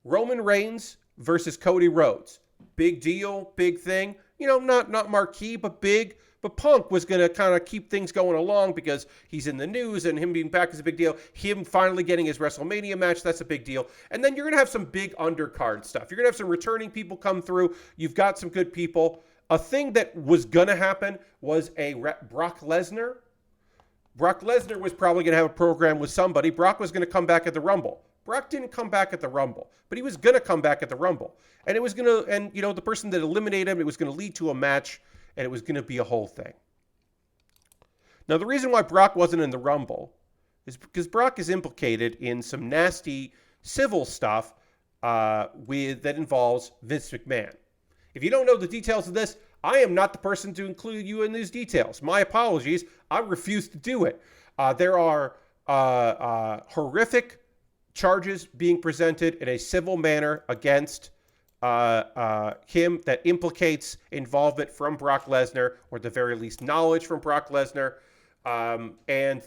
Roman Reigns versus Cody Rhodes. Big deal, big thing. You know, not marquee, but big. But Punk was going to kind of keep things going along because he's in the news, and him being back is a big deal. Him finally getting his WrestleMania match, that's a big deal. And then you're going to have some big undercard stuff. You're going to have some returning people come through. You've got some good people. A thing that was going to happen was a Brock Lesnar. Brock Lesnar was probably going to have a program with somebody. Brock was going to come back at the Rumble. Brock didn't come back at the Rumble, but he was going to come back at the Rumble. And it was going to, and you know, the person that eliminated him, it was going to lead to a match, and it was going to be a whole thing. Now, the reason why Brock wasn't in the Rumble is because Brock is implicated in some nasty civil stuff that involves Vince McMahon. If you don't know the details of this, I am not the person to include you in these details. My apologies. I refuse to do it. There are horrific charges being presented in a civil manner against him that implicates involvement from Brock Lesnar, or at the very least knowledge from Brock Lesnar. And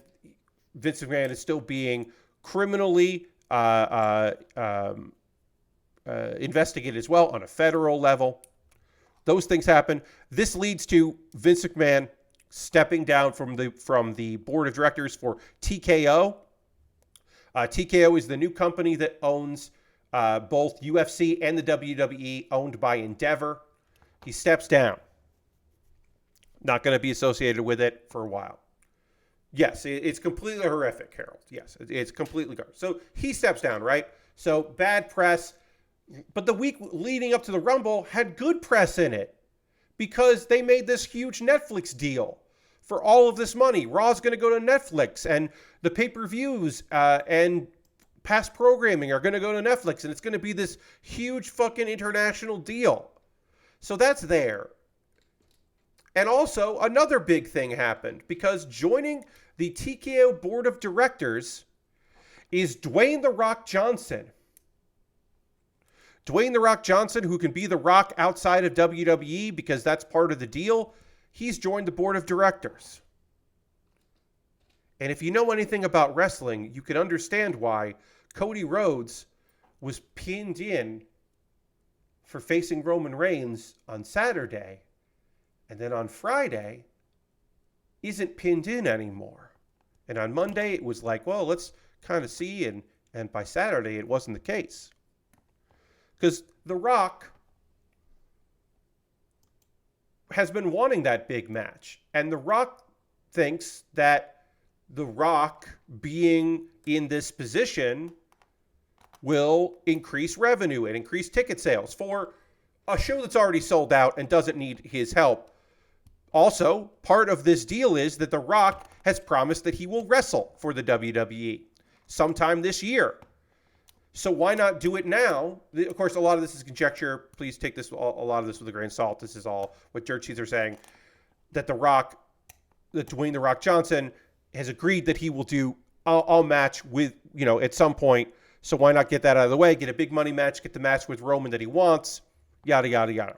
Vince McMahon is still being criminally investigated as well on a federal level. Those things happen. This leads to Vince McMahon stepping down from the board of directors for TKO. TKO is the new company that owns both UFC and the WWE, owned by Endeavor. He steps down. Not going to be associated with it for a while. Yes, it's completely horrific, Harold. Yes, it's completely garbage. So he steps down, right? So bad press. But the week leading up to the Rumble had good press in it because they made this huge Netflix deal for all of this money. Raw's going to go to Netflix, and the pay-per-views and past programming are going to go to Netflix, and it's going to be this huge fucking international deal. So that's there. And also, another big thing happened because joining the TKO board of directors is Dwayne "The Rock" Johnson. Dwayne "The Rock" Johnson, who can be The Rock outside of WWE because that's part of the deal, he's joined the board of directors. And if you know anything about wrestling, you can understand why Cody Rhodes was pinned in for facing Roman Reigns on Saturday, and then on Friday isn't pinned in anymore. And on Monday, it was like, well, let's kind of see and And by Saturday, it wasn't the case. Because The Rock has been wanting that big match. And The Rock thinks that The Rock being in this position will increase revenue and increase ticket sales for a show that's already sold out and doesn't need his help. Also, part of this deal is that The Rock has promised that he will wrestle for the WWE sometime this year. So why not do it now? Of course, a lot of this is conjecture. Please take a lot of this with a grain of salt. This is all what dirt sheets are saying. That Dwayne The Rock Johnson has agreed that he will do a match with, at some point. So why not get that out of the way? Get a big money match. Get the match with Roman that he wants. Yada, yada, yada.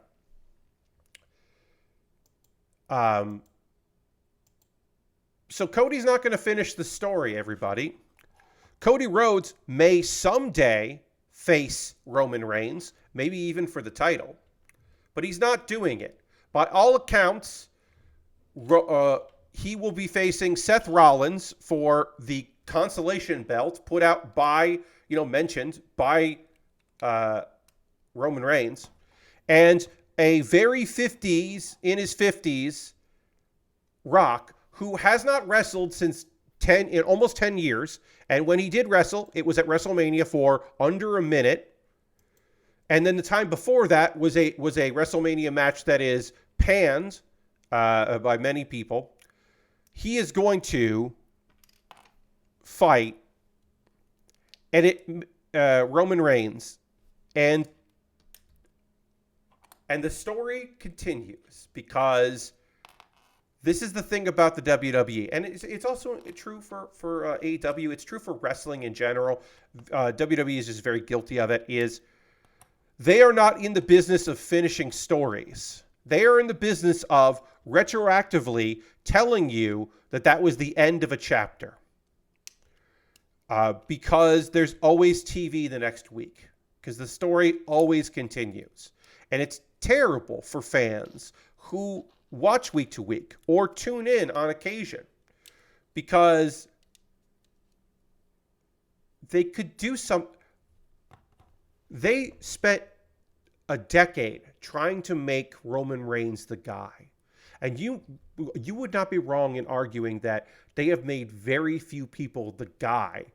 So Cody's not going to finish the story, everybody. Cody Rhodes may someday face Roman Reigns, maybe even for the title, but he's not doing it. By all accounts, he will be facing Seth Rollins for the consolation belt put out by, mentioned by Roman Reigns, and a very in his 50s, Rock, who has not wrestled since almost 10 years. And when he did wrestle, it was at WrestleMania for under a minute. And then the time before that was a WrestleMania match that is panned by many people. He is going to fight Roman Reigns, and the story continues because this is the thing about the WWE, and it's also true for AEW. It's true for wrestling in general. WWE is just very guilty of it. Is they are not in the business of finishing stories. They are in the business of retroactively telling you that was the end of a chapter. Because there's always TV the next week. Because the story always continues. And it's terrible for fans who watch week to week or tune in on occasion. Because they could do they spent a decade trying to make Roman Reigns the guy. And you would not be wrong in arguing that they have made very few people the guy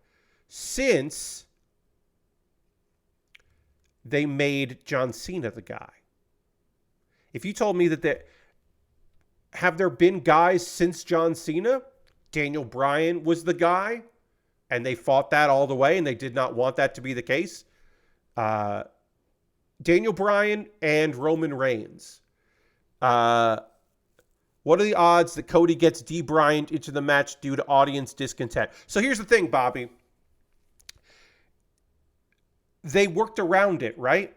since they made John Cena the guy. If you told me that have there been guys since John Cena? Daniel Bryan was the guy, and they fought that all the way, and they did not want that to be the case. Daniel Bryan and Roman Reigns. What are the odds that Cody gets de-Bryaned into the match due to audience discontent? So here's the thing, Bobby. They worked around it, right?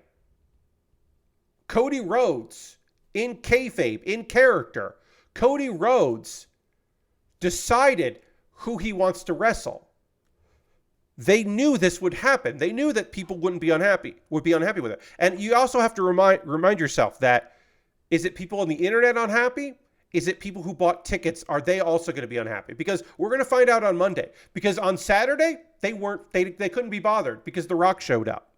Cody Rhodes, in kayfabe, in character, Cody Rhodes decided who he wants to wrestle. They knew this would happen. They knew that people would be unhappy with it. And you also have to remind yourself that, is it people on the internet unhappy? Is it people who bought tickets? Are they also going to be unhappy? Because we're going to find out on Monday. Because on Saturday, they couldn't be bothered because The Rock showed up.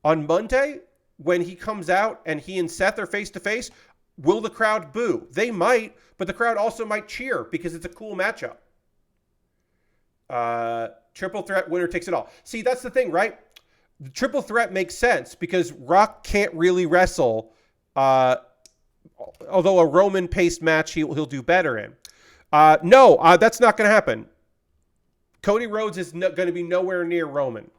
On Monday, when he comes out and he and Seth are face to face, will the crowd boo? They might, but the crowd also might cheer because it's a cool matchup. Triple threat winner takes it all. See, that's the thing, right? The triple threat makes sense because Rock can't really wrestle. Although a Roman-paced match he'll do better in. No, that's not going to happen. Cody Rhodes is going to be nowhere near Roman.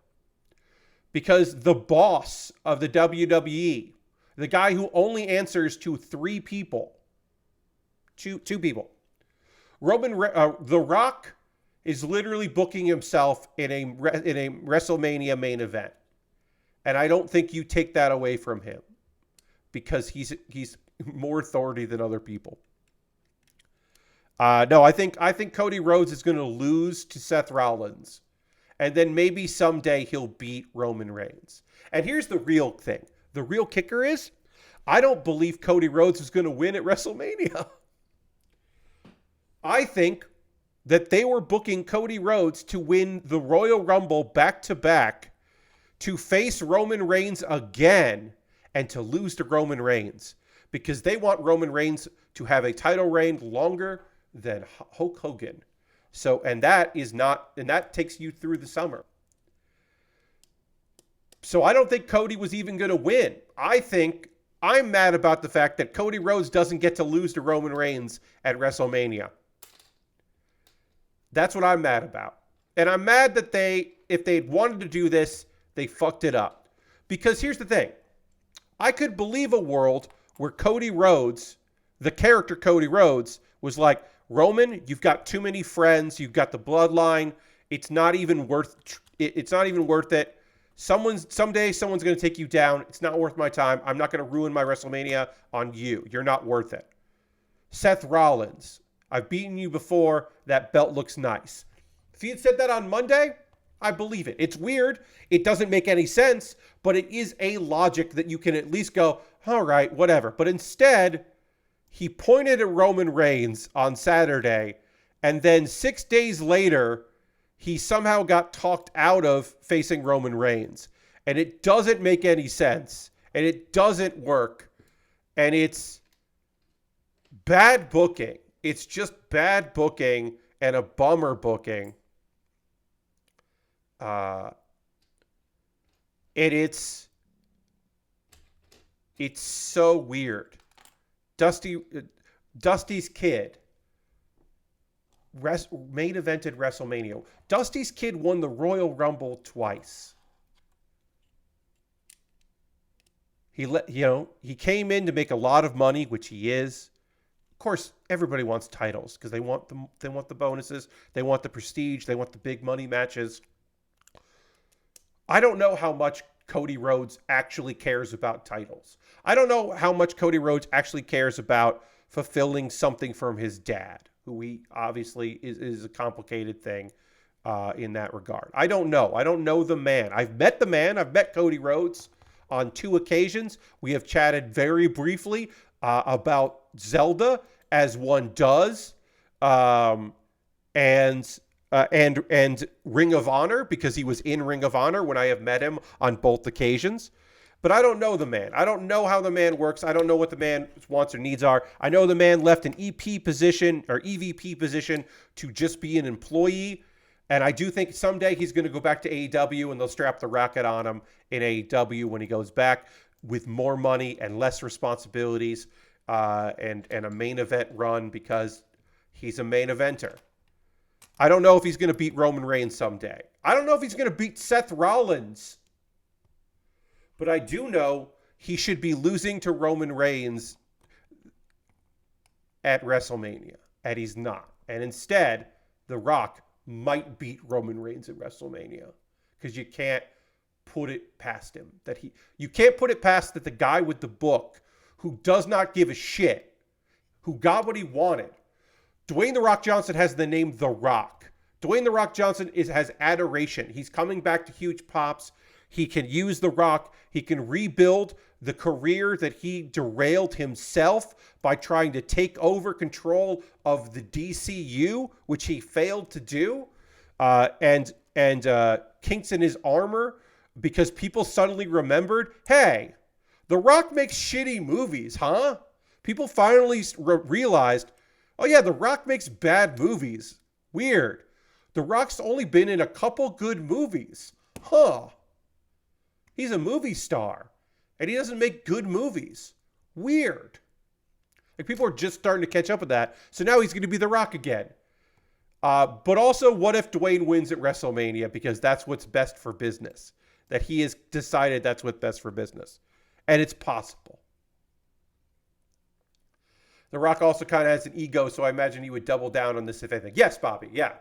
Because the boss of the WWE, the guy who only answers to three people, two people, The Rock is literally booking himself in a WrestleMania main event. And I don't think you take that away from him. Because he's more authority than other people. No, I think Cody Rhodes is going to lose to Seth Rollins. And then maybe someday he'll beat Roman Reigns. And here's the real thing. The real kicker is, I don't believe Cody Rhodes is going to win at WrestleMania. I think that they were booking Cody Rhodes to win the Royal Rumble back-to-back, to face Roman Reigns again, and to lose to Roman Reigns. Because they want Roman Reigns to have a title reign longer than Hulk Hogan. So, and that takes you through the summer. So I don't think Cody was even going to win. I'm mad about the fact that Cody Rhodes doesn't get to lose to Roman Reigns at WrestleMania. That's what I'm mad about. And I'm mad that if they'd wanted to do this, they fucked it up. Because here's the thing. I could believe a world where Cody Rhodes, the character Cody Rhodes, was like, Roman, you've got too many friends. You've got the bloodline. It's not even worth it. Someday someone's going to take you down. It's not worth my time. I'm not going to ruin my WrestleMania on you. You're not worth it. Seth Rollins, I've beaten you before. That belt looks nice. If he had said that on Monday, I believe it. It's weird. It doesn't make any sense, but it is a logic that you can at least go, all right, whatever. But instead, he pointed at Roman Reigns on Saturday, and then 6 days later, he somehow got talked out of facing Roman Reigns. And it doesn't make any sense. And it doesn't work. And it's bad booking. It's just bad booking and a bummer booking. And it's so weird. Dusty's kid main evented WrestleMania. Dusty's kid won the Royal Rumble twice. He came in to make a lot of money, which he is. Of course, everybody wants titles because they want the bonuses, they want the prestige, they want the big money matches. I don't know how much Cody Rhodes actually cares about titles. I don't know how much Cody Rhodes actually cares about fulfilling something from his dad, who he obviously is a complicated thing in that regard. I don't know. I don't know the man. I've met the man. I've met Cody Rhodes on 2 occasions. We have chatted very briefly about Zelda, as one does, and Ring of Honor, because he was in Ring of Honor when I have met him on both occasions. But I don't know the man. I don't know how the man works. I don't know what the man's wants or needs are. I know the man left an EP position or EVP position to just be an employee. And I do think someday he's going to go back to AEW and they'll strap the rocket on him in AEW when he goes back with more money and less responsibilities and a main event run because he's a main eventer. I don't know if he's going to beat Roman Reigns someday. I don't know if he's going to beat Seth Rollins. But I do know he should be losing to Roman Reigns at WrestleMania. And he's not. And instead, The Rock might beat Roman Reigns at WrestleMania. Because you can't put it past him. You can't put it past that the guy with the book, who does not give a shit, who got what he wanted. Dwayne The Rock Johnson has the name The Rock. Dwayne The Rock Johnson has adoration. He's coming back to huge pops. He can use The Rock. He can rebuild the career that he derailed himself by trying to take over control of the DCU, which he failed to do, and kinks in his armor because people suddenly remembered, hey, The Rock makes shitty movies, huh? People finally realized, oh yeah, The Rock makes bad movies. Weird. The Rock's only been in a couple good movies. Huh. He's a movie star, and he doesn't make good movies. Weird. Like, people are just starting to catch up with that. So now he's going to be The Rock again. But also, what if Dwayne wins at WrestleMania? Because that's what's best for business. That he has decided that's what's best for business. And it's possible. The Rock also kind of has an ego, so I imagine he would double down on this if anything. Yes, Bobby. Yeah.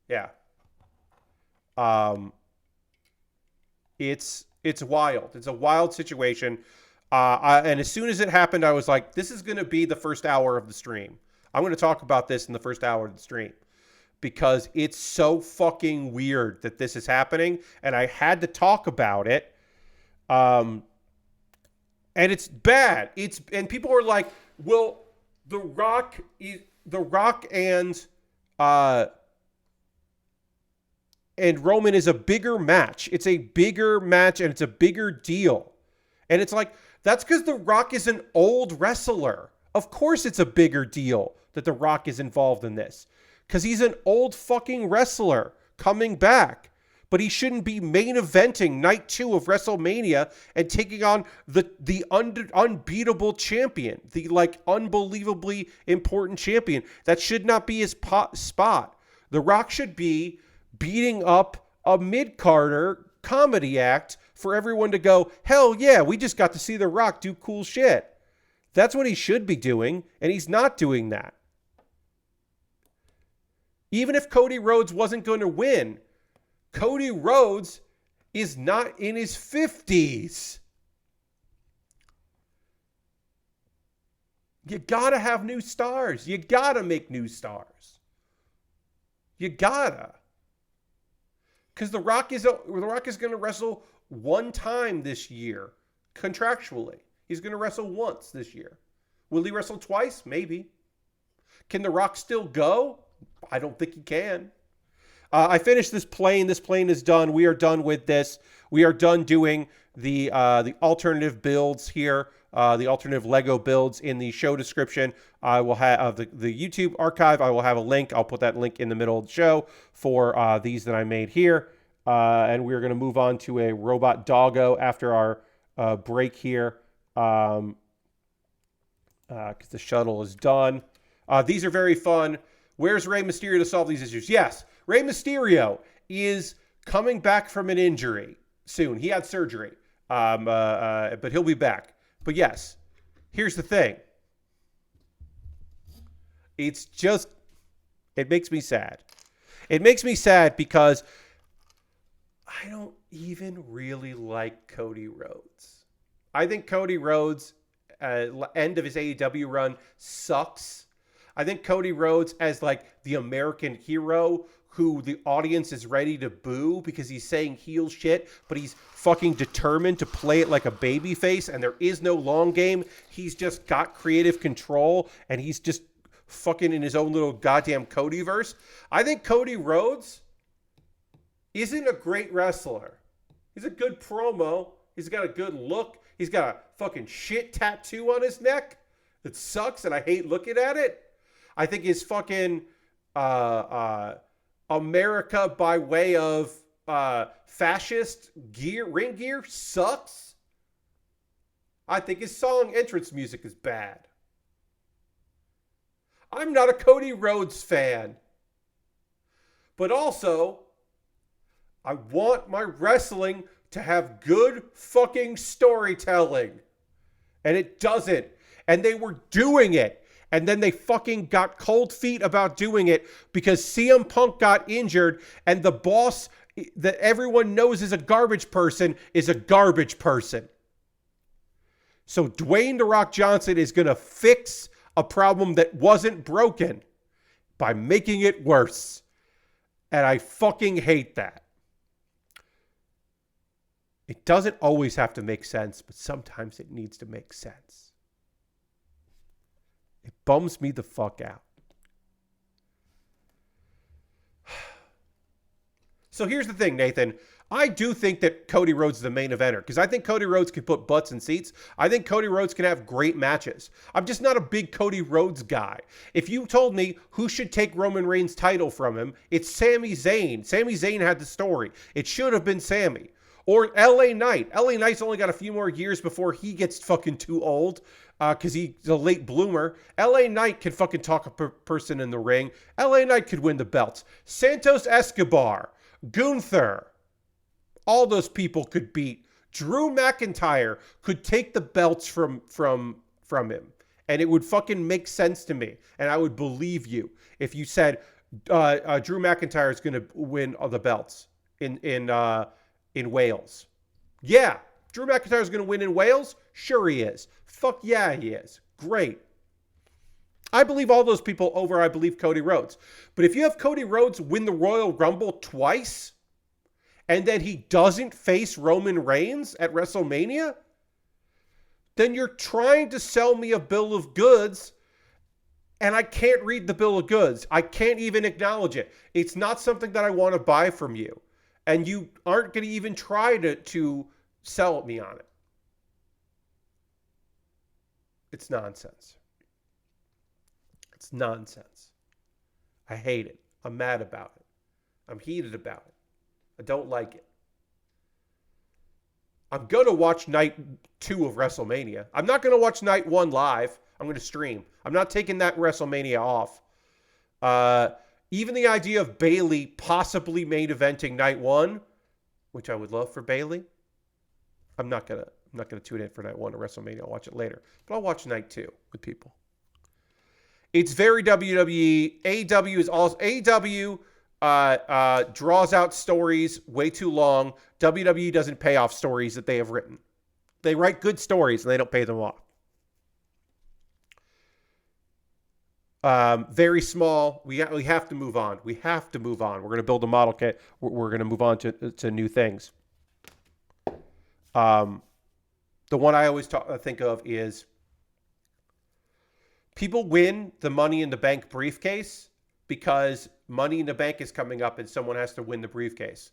Yeah. It's wild. It's a wild situation. And as soon as it happened, I was like, this is going to be the first hour of the stream. I'm going to talk about this in the first hour of the stream because it's so fucking weird that this is happening. And I had to talk about it. And it's bad. And people are like, well, The Rock The Rock and Roman is a bigger match. It's a bigger match and it's a bigger deal. And it's like, that's because The Rock is an old wrestler. Of course it's a bigger deal that The Rock is involved in this. Because he's an old fucking wrestler coming back. But he shouldn't be main eventing night 2 of WrestleMania and taking on the unbeatable champion. The, like, unbelievably important champion. That should not be his spot. The Rock should be beating up a mid-carder comedy act for everyone to go, hell yeah, we just got to see The Rock do cool shit. That's what he should be doing, and he's not doing that. Even if Cody Rhodes wasn't going to win, Cody Rhodes is not in his 50s. You gotta have new stars. You gotta make new stars. You gotta. Because The Rock is going to wrestle one time this year, contractually. He's going to wrestle once this year. Will he wrestle twice? Maybe. Can The Rock still go? I don't think he can. I finished this plane. This plane is done. We are done with this. We are done doing the alternative builds here, the alternative Lego builds in the show description. I will have the YouTube archive. I will have a link. I'll put that link in the middle of the show for these that I made here. And we're going to move on to a robot doggo after our break here, because the shuttle is done. These are very fun. Where's Rey Mysterio to solve these issues? Yes, Rey Mysterio is coming back from an injury soon. He had surgery, but he'll be back. But yes, here's the thing. It makes me sad. It makes me sad because I don't even really like Cody Rhodes. I think Cody Rhodes, end of his AEW run, sucks. I think Cody Rhodes as like the American hero who the audience is ready to boo because he's saying heel shit, but he's fucking determined to play it like a babyface, and there is no long game. He's just got creative control, and he's just fucking in his own little goddamn Codyverse. I think Cody Rhodes isn't a great wrestler. He's a good promo. He's got a good look. He's got a fucking shit tattoo on his neck that sucks, and I hate looking at it. I think his fucking America by way of fascist ring gear sucks. I think his song entrance music is bad. I'm not a Cody Rhodes fan. But also, I want my wrestling to have good fucking storytelling. And it doesn't. And they were doing it. And then they fucking got cold feet about doing it because CM Punk got injured and the boss that everyone knows is a garbage person is a garbage person. So Dwayne "The Rock" Johnson is going to fix a problem that wasn't broken by making it worse. And I fucking hate that. It doesn't always have to make sense, but sometimes it needs to make sense. It bums me the fuck out. So here's the thing, Nathan. I do think that Cody Rhodes is the main eventer because I think Cody Rhodes can put butts in seats. I think Cody Rhodes can have great matches. I'm just not a big Cody Rhodes guy. If you told me who should take Roman Reigns' title from him, it's Sami Zayn. Sami Zayn had the story. It should have been Sami. Or LA Knight. LA Knight's only got a few more years before he gets fucking too old because he's a late bloomer. LA Knight can fucking talk a person in the ring. LA Knight could win the belts. Santos Escobar, Gunther, all those people could beat. Drew McIntyre could take the belts from him. And it would fucking make sense to me. And I would believe you if you said Drew McIntyre is going to win the belts in Wales. Yeah, Drew McIntyre is going to win in Wales? Sure he is. Fuck yeah, he is. Great. I believe all those people over I believe Cody Rhodes. But if you have Cody Rhodes win the Royal Rumble twice, and then he doesn't face Roman Reigns at WrestleMania, then you're trying to sell me a bill of goods and I can't read the bill of goods. I can't even acknowledge it. It's not something that I want to buy from you. And you aren't going to even try to sell me on it. It's nonsense. It's nonsense. I hate it. I'm mad about it. I'm heated about it. I don't like it. I'm going to watch night 2 of WrestleMania. I'm not going to watch night 1 live. I'm going to stream. I'm not taking that WrestleMania off. Even the idea of Bayley possibly main eventing night 1, which I would love for Bayley. I'm not gonna tune in for night 1 of WrestleMania. I'll watch it later, but I'll watch night 2 with people. It's very WWE. AEW is also AEW. Draws out stories way too long. WWE doesn't pay off stories that they have written. They write good stories and they don't pay them off. Very small. We have to move on. We have to move on. We're going to build a model kit. We're going to move on to new things. The one I always think of is people win the Money in the Bank briefcase because Money in the Bank is coming up and someone has to win the briefcase.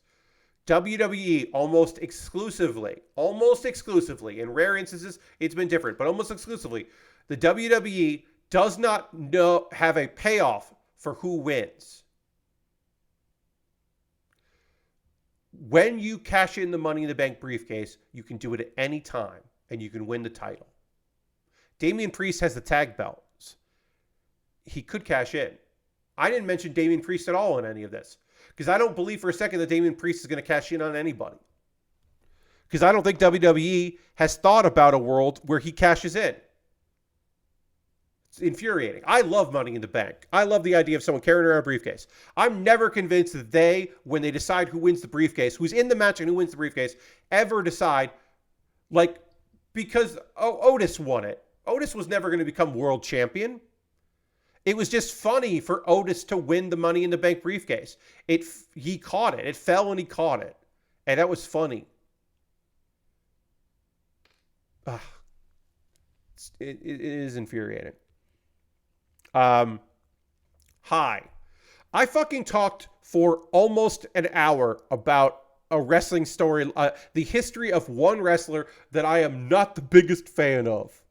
WWE almost exclusively, in rare instances, it's been different, but almost exclusively, the WWE does not have a payoff for who wins. When you cash in the Money in the Bank briefcase, you can do it at any time, and you can win the title. Damian Priest has the tag belts. He could cash in. I didn't mention Damian Priest at all in any of this, because I don't believe for a second that Damian Priest is going to cash in on anybody. Because I don't think WWE has thought about a world where he cashes in. It's infuriating. I love Money in the Bank. I love the idea of someone carrying around a briefcase. I'm never convinced that they, when they decide who wins the briefcase, who's in the match and who wins the briefcase, ever decide, like, because Otis won it. Otis was never going to become world champion. It was just funny for Otis to win the Money in the Bank briefcase. He caught it. It fell and he caught it. And that was funny. It is infuriating. Hi. I fucking talked for almost an hour about a wrestling story, the history of one wrestler that I am not the biggest fan of.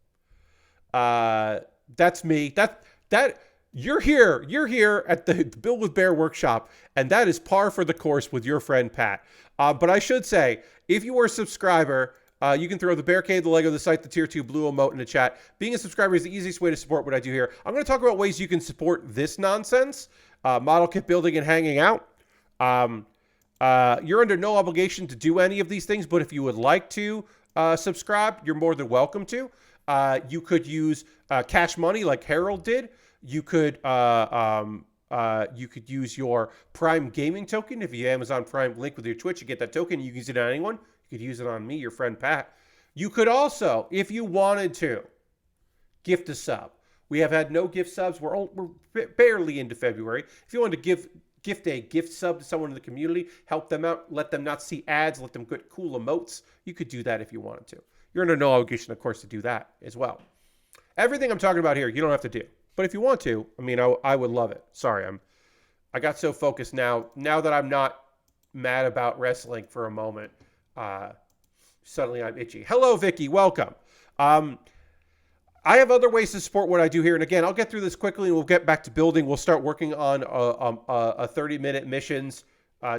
That's me. That you're here at the Build With Baer Workshop, and that is par for the course with your friend Pat. But I should say, if you are a subscriber, you can throw the barricade, the Lego, the site, the tier 2 blue emote in the chat. Being a subscriber is the easiest way to support what I do here. I'm going to talk about ways you can support this nonsense, model kit building and hanging out. You're under no obligation to do any of these things, but if you would like to subscribe, you're more than welcome to. You could use cash money like Harold did. You could use your Prime Gaming token. If you Amazon Prime link with your Twitch, you get that token. You can use it on anyone. You could use it on me, your friend Pat. You could also, if you wanted to, gift a sub. We have had no gift subs. We're barely into February. If you wanted to gift a gift sub to someone in the community, help them out, let them not see ads, let them get cool emotes, you could do that if you wanted to. You're under no obligation, of course, to do that as well. Everything I'm talking about here, you don't have to do. But if you want to, I mean, I would love it. Sorry, I got so focused now that I'm not mad about wrestling for a moment. Suddenly I'm itchy. Hello, Vicky. Welcome. I have other ways to support what I do here. And again, I'll get through this quickly and we'll get back to building. We'll start working on a 30-minute missions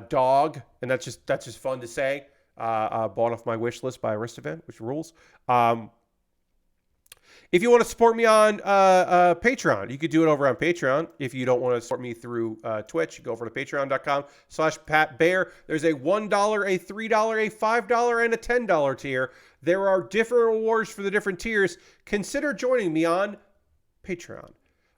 dog. And that's just fun to say. Bought off my wish list by Aristovan, which rules. If you want to support me on Patreon, you could do it over on Patreon. If you don't want to support me through Twitch, you go over to patreon.com/PatBear. There's a $1, a $3, a $5, and a $10 tier. There are different rewards for the different tiers. Consider joining me on Patreon.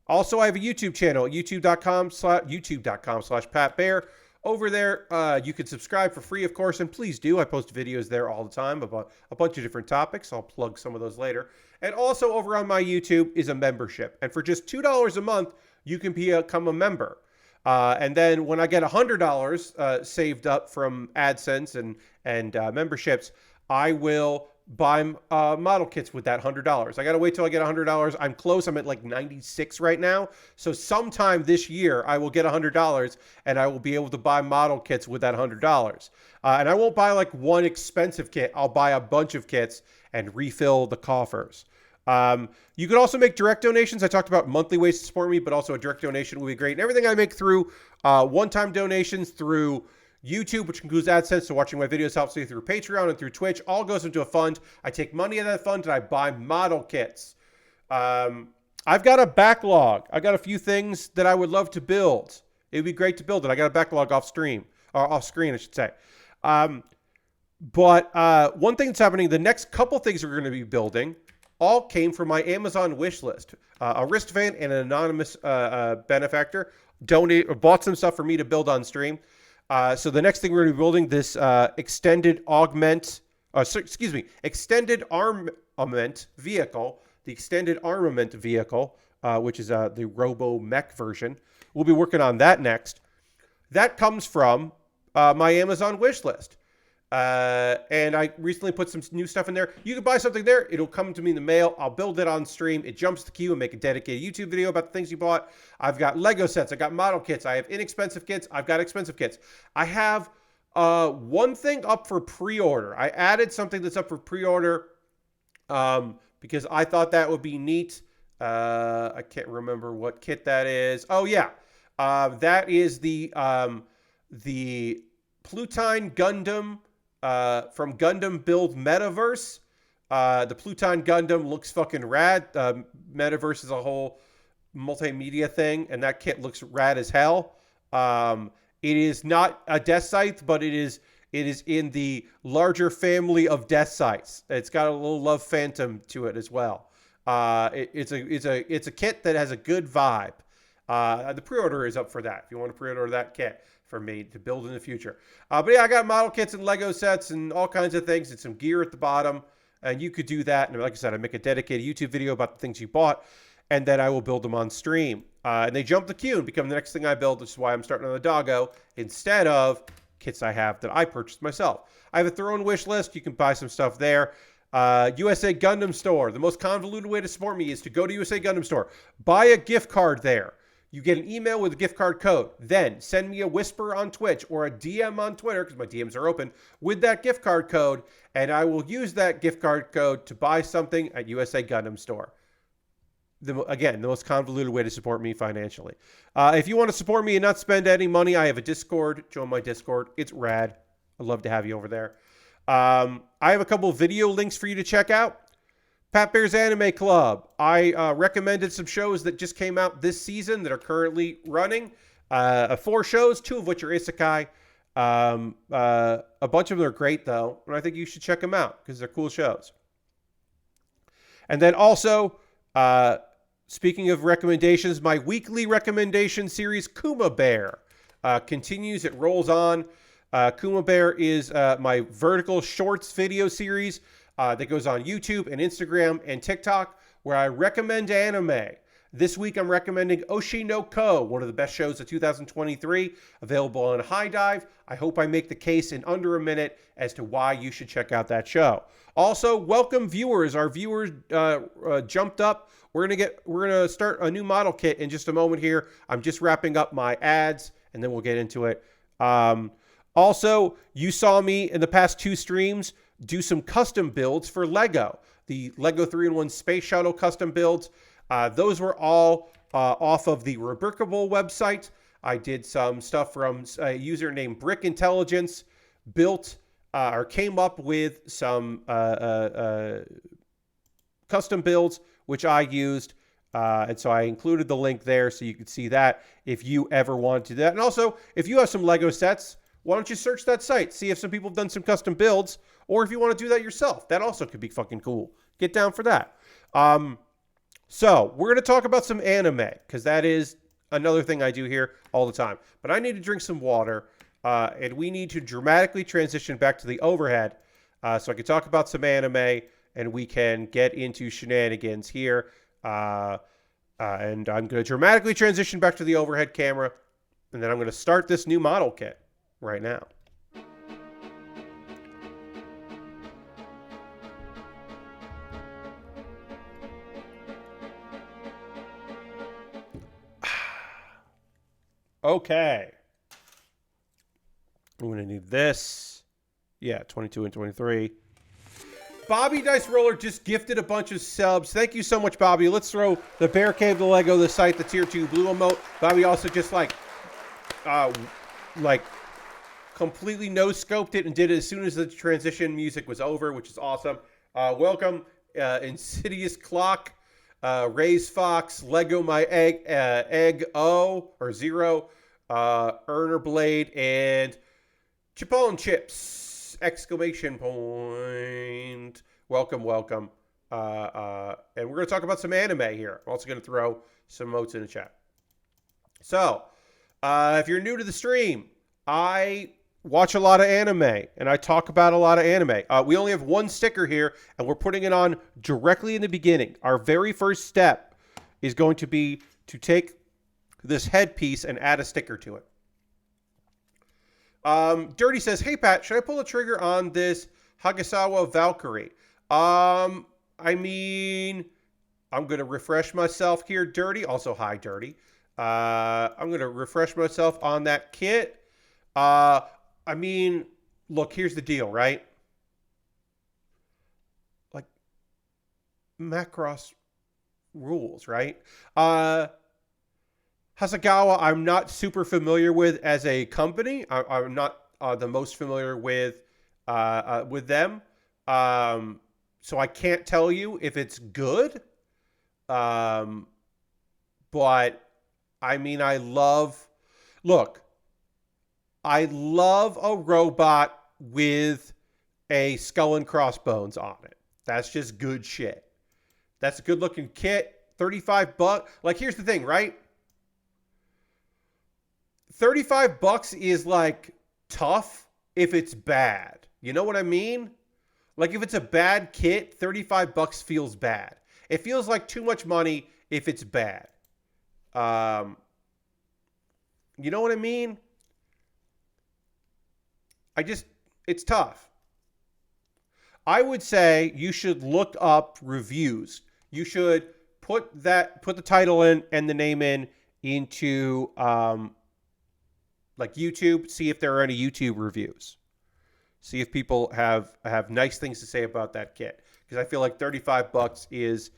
Also, I have a YouTube channel at youtube.com/PatBear. Over there, you can subscribe for free, of course, and please do. I post videos there all the time about a bunch of different topics. I'll plug some of those later. And also over on my YouTube is a membership. And for just $2 a month, you can become a member. And then when I get $100 saved up from AdSense and memberships, I will buy model kits with that $100. I got to wait till I get $100. I'm close. I'm at like 96 right now. So sometime this year, I will get $100 and I will be able to buy model kits with that $100. And I won't buy like one expensive kit. I'll buy a bunch of kits and refill the coffers. You could also make direct donations. I talked about monthly ways to support me, but also a direct donation would be great. And everything I make through one-time donations through YouTube, which includes AdSense, so watching my videos helps me through Patreon and through Twitch, all goes into a fund. I take money in that fund and I buy model kits. I've got a backlog. I got a few things that I would love to build. It would be great to build it. I got a backlog off screen, I should say. But one thing that's happening, the next couple things we're going to be building all came from my Amazon wish list. A wristband and an anonymous benefactor bought some stuff for me to build on stream. So the next thing we're going to be building, this extended armament vehicle, the extended armament vehicle, which is the Robo Mech version. We'll be working on that next. That comes from my Amazon wish list. And I recently put some new stuff in there. You can buy something there. It'll come to me in the mail. I'll build it on stream. It jumps the queue and make a dedicated YouTube video about the things you bought. I've got Lego sets. I got model kits. I have inexpensive kits. I've got expensive kits. I have one thing up for pre-order. I added something that's up for pre-order because I thought that would be neat. I can't remember what kit that is. Oh, yeah. That is the Pluton Gundam from Gundam Build Metaverse. The Pluton Gundam looks fucking rad. Metaverse is a whole multimedia thing, and that kit looks rad as hell. It is not a death scythe, but it is in the larger family of death scythes. It's got a little Love Phantom to it as well. It's a kit that has a good vibe. The pre-order is up for that. If you want to pre-order that kit for me to build in the future. But yeah, I got model kits and Lego sets and all kinds of things and some gear at the bottom. And you could do that. And like I said, I make a dedicated YouTube video about the things you bought, and then I will build them on stream. And they jump the queue and become the next thing I build, which is why I'm starting on the doggo instead of kits I have that I purchased myself. I have a Throne wish list. You can buy some stuff there. USA Gundam Store. The most convoluted way to support me is to go to USA Gundam Store. Buy a gift card there. You get an email with a gift card code. Then send me a whisper on Twitch or a DM on Twitter, because my DMs are open, with that gift card code, and I will use that gift card code to buy something at USA Gundam Store. Again, the most convoluted way to support me financially. If you want to support me and not spend any money, I have a Discord. Join my Discord. It's rad. I'd love to have you over there. I have a couple video links for you to check out. Pat Bear's Anime Club. I recommended some shows that just came out this season that are currently running. 4 shows, 2 of which are isekai. A bunch of them are great, though, and I think you should check them out because they're cool shows. And then also, speaking of recommendations, my weekly recommendation series, Kuma Bear, continues. It rolls on. Kuma Bear is my vertical shorts video series that goes on YouTube and Instagram and TikTok, where I recommend anime. This week I'm recommending Oshi no Ko, one of the best shows of 2023, available on High Dive. I hope I make the case in under a minute as to why you should check out that show. Also, welcome viewers. Our viewers jumped up. We're gonna start a new model kit in just a moment here. I'm just wrapping up my ads, and then we'll get into it. Also, you saw me in the past 2 streams do some custom builds for Lego. The Lego 3-in-1 Space Shuttle custom builds. Those were all off of the Rubricable website. I did some stuff from a user named Brick Intelligence, built or came up with some custom builds, which I used. And so I included the link there so you could see that if you ever want to do that. And also, if you have some Lego sets, why don't you search that site, see if some people have done some custom builds, or if you want to do that yourself. That also could be fucking cool. Get down for that. So we're going to talk about some anime, because that is another thing I do here all the time. But I need to drink some water, and we need to dramatically transition back to the overhead so I can talk about some anime, and we can get into shenanigans here. And I'm going to dramatically transition back to the overhead camera, and then I'm going to start this new model kit right now. Okay. I'm going to need this. Yeah, 22 and 23. Bobby Dice Roller just gifted a bunch of subs. Thank you so much, Bobby. Let's throw the Bear Cave, the Lego, the site, the tier 2 blue emote. Bobby also just completely no-scoped it and did it as soon as the transition music was over, which is awesome. Welcome, Insidious Clock, Ray's Fox, Lego My Egg, Egg O, or Zero, Earner Blade, and Chipotle Chips, exclamation point. Welcome, welcome. And we're going to talk about some anime here. I'm also going to throw some emotes in the chat. So, if you're new to the stream, I watch a lot of anime, and I talk about a lot of anime. We only have one sticker here, and we're putting it on directly in the beginning. Our very first step is going to be to take this headpiece and add a sticker to it. Dirty says, hey, Pat, should I pull the trigger on this Hagasawa Valkyrie? I mean, I'm going to refresh myself here, Dirty. Also, hi, Dirty. I'm going to refresh myself on that kit. I mean, look, here's the deal, right? Like, Macross rules, right? Hasegawa, I'm not super familiar with as a company. I'm not the most familiar with them. So I can't tell you if it's good. But, I mean, I love a robot with a skull and crossbones on it. That's just good shit. That's a good looking kit. $35. Like, here's the thing, right? $35 is like tough if it's bad. You know what I mean? Like, if it's a bad kit, $35 feels bad. It feels like too much money if it's bad. You know what I mean? It's tough. I would say you should look up reviews. You should put the title in and the name into like YouTube. See if there are any YouTube reviews. See if people have nice things to say about that kit. Because I feel like $35 is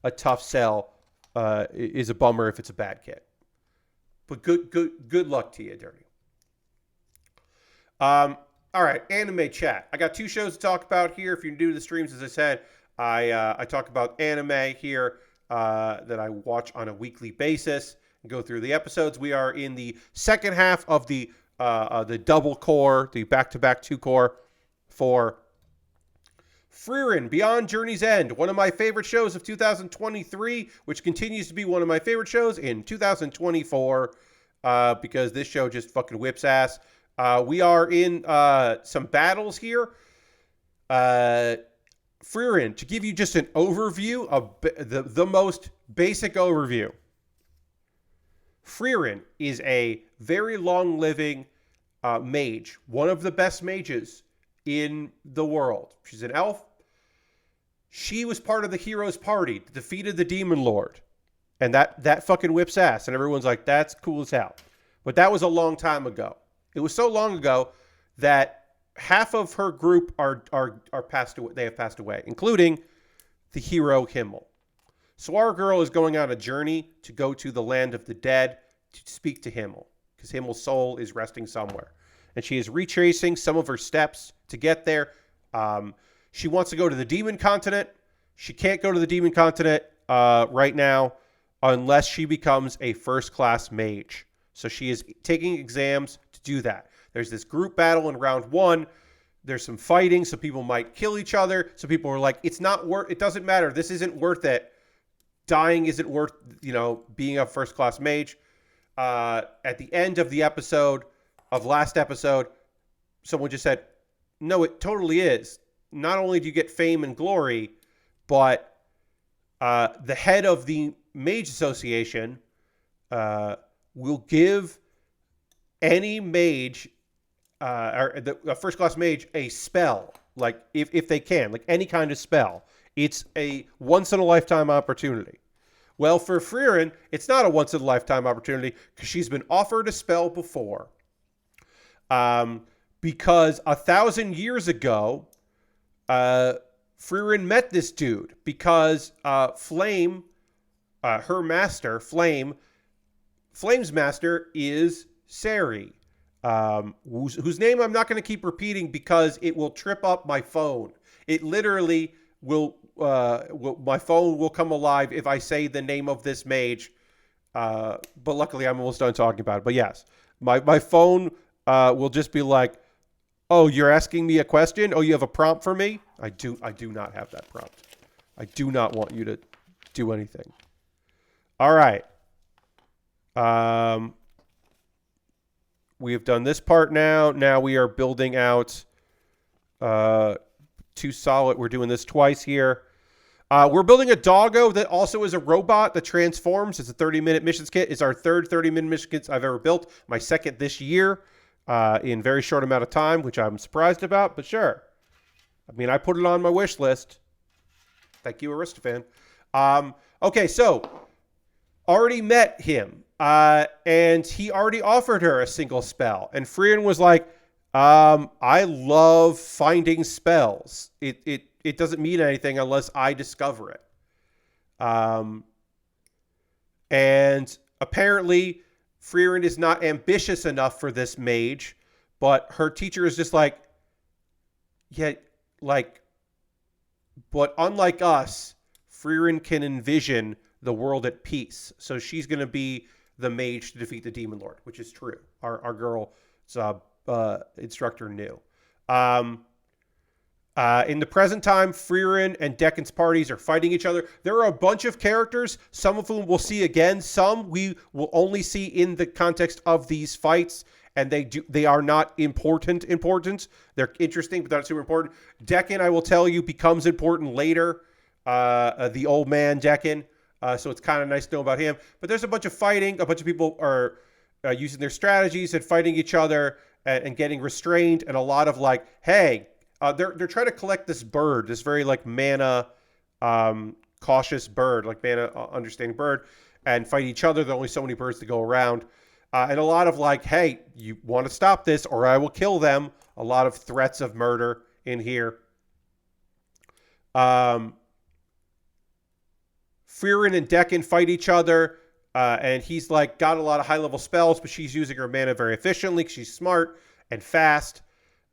a tough sell. Is a bummer if it's a bad kit. But good luck to you, Dirty. All right, anime chat. I got two shows to talk about here. If you're new to the streams, as I said, I talk about anime here that I watch on a weekly basis and go through the episodes. We are in the second half of the double core, the back-to-back 2-core for Frieren, Beyond Journey's End, one of my favorite shows of 2023, which continues to be one of my favorite shows in 2024 because this show just fucking whips ass. We are in some battles here. Frieren, to give you just an overview of the most basic overview. Frieren is a very long-living mage, one of the best mages in the world. She's an elf. She was part of the hero's party that defeated the Demon Lord. And that fucking whips ass. And everyone's like, that's cool as hell. But that was a long time ago. It was so long ago that half of her group are passed away. They have passed away, including the hero Himmel. So our girl is going on a journey to go to the land of the dead to speak to Himmel, because Himmel's soul is resting somewhere. And she is retracing some of her steps to get there. She wants to go to the demon continent. She can't go to the demon continent right now unless she becomes a first-class mage. So she is taking exams to do that. There's this group battle in round 1. There's some fighting. Some people might kill each other. Some people are like, it doesn't matter. This isn't worth it. Dying isn't worth, being a first-class mage. At the end of the last episode, someone just said, no, it totally is. Not only do you get fame and glory, but the head of the Mage Association will give any mage, or a first-class mage, a spell, like if they can, like any kind of spell. It's a once-in-a-lifetime opportunity. Well, for Frieren, it's not a once-in-a-lifetime opportunity because she's been offered a spell before. Because 1,000 years ago, Frieren met this dude because Flame, her master, Flame's master is Sari, whose name I'm not going to keep repeating because it will trip up my phone. It literally will, my phone will come alive if I say the name of this mage. But luckily I'm almost done talking about it. But yes, my phone will just be like, oh, you're asking me a question? Oh, you have a prompt for me? I do not have that prompt. I do not want you to do anything. All right. We have done this part now. Now we are building out two solid. We're doing this twice here. We're building a doggo that also is a robot that transforms. It's a 30-minute missions kit. It's our third 30-minute mission kit I've ever built. My second this year in very short amount of time, which I'm surprised about, but sure. I mean, I put it on my wish list. Thank you, Aristophan. Okay, so already met him, and he already offered her a single spell. And Frieren was like, I love finding spells. It doesn't mean anything unless I discover it. And apparently, Frieren is not ambitious enough for this mage, but her teacher is just like, yeah, like, but unlike us, Frieren can envision the world at peace. So she's going to be the mage to defeat the Demon Lord, which is true. Our girl's instructor knew. In the present time, Frieren and Deccan's parties are fighting each other. There are a bunch of characters, some of whom we'll see again. Some we will only see in the context of these fights, and they are not important. They're interesting, but not super important. Deccan, I will tell you, becomes important later. The old man Deccan. So it's kind of nice to know about him. But there's a bunch of fighting. A bunch of people are using their strategies and fighting each other and getting restrained. And a lot of like, hey, they're trying to collect this bird, this very like mana cautious bird, like mana understanding bird, and fight each other. There are only so many birds to go around. And a lot of like, hey, you want to stop this or I will kill them. A lot of threats of murder in here. Frieren and Deccan fight each other. And he's like got a lot of high level spells, but she's using her mana very efficiently. She's smart and fast.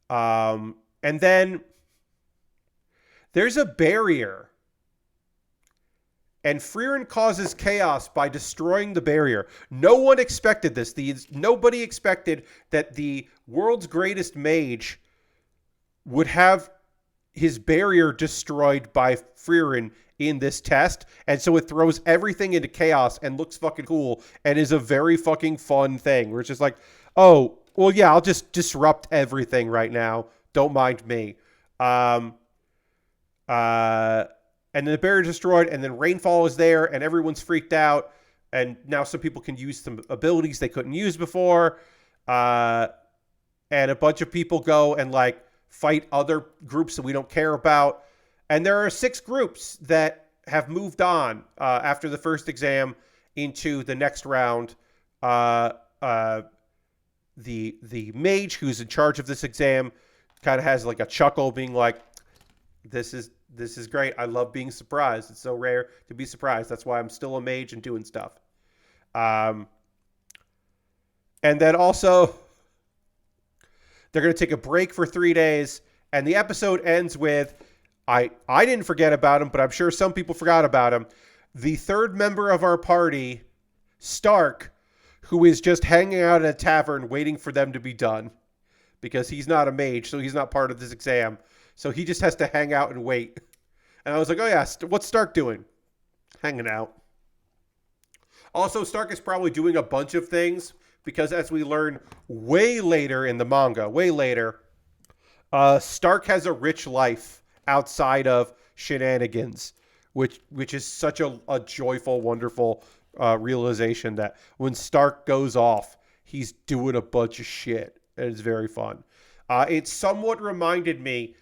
And then there's a barrier. And Frieren causes chaos by destroying the barrier. No one expected this. Nobody expected that the world's greatest mage would have his barrier destroyed by Frieren in this test. And so it throws everything into chaos and looks fucking cool and is a very fucking fun thing. Where it's just like, oh, well, yeah, I'll just disrupt everything right now. Don't mind me. And then the barrier is destroyed, and then rainfall is there, and everyone's freaked out. And now some people can use some abilities they couldn't use before. And a bunch of people go and like fight other groups that we don't care about. And there are 6 groups that have moved on after the first exam into the next round. The mage who's in charge of this exam kind of has like a chuckle, being like, This is great. I love being surprised. It's so rare to be surprised. That's why I'm still a mage and doing stuff. And then also, they're going to take a break for 3 days. And the episode ends with, I didn't forget about him, but I'm sure some people forgot about him. The third member of our party, Stark, who is just hanging out at a tavern waiting for them to be done. Because he's not a mage, so he's not part of this exam. So he just has to hang out and wait. And I was like, oh yeah, what's Stark doing? Hanging out. Also, Stark is probably doing a bunch of things because as we learn way later in the manga, Stark has a rich life outside of shenanigans, which is such a joyful, wonderful realization that when Stark goes off, he's doing a bunch of shit. And it's very fun. It somewhat reminded me,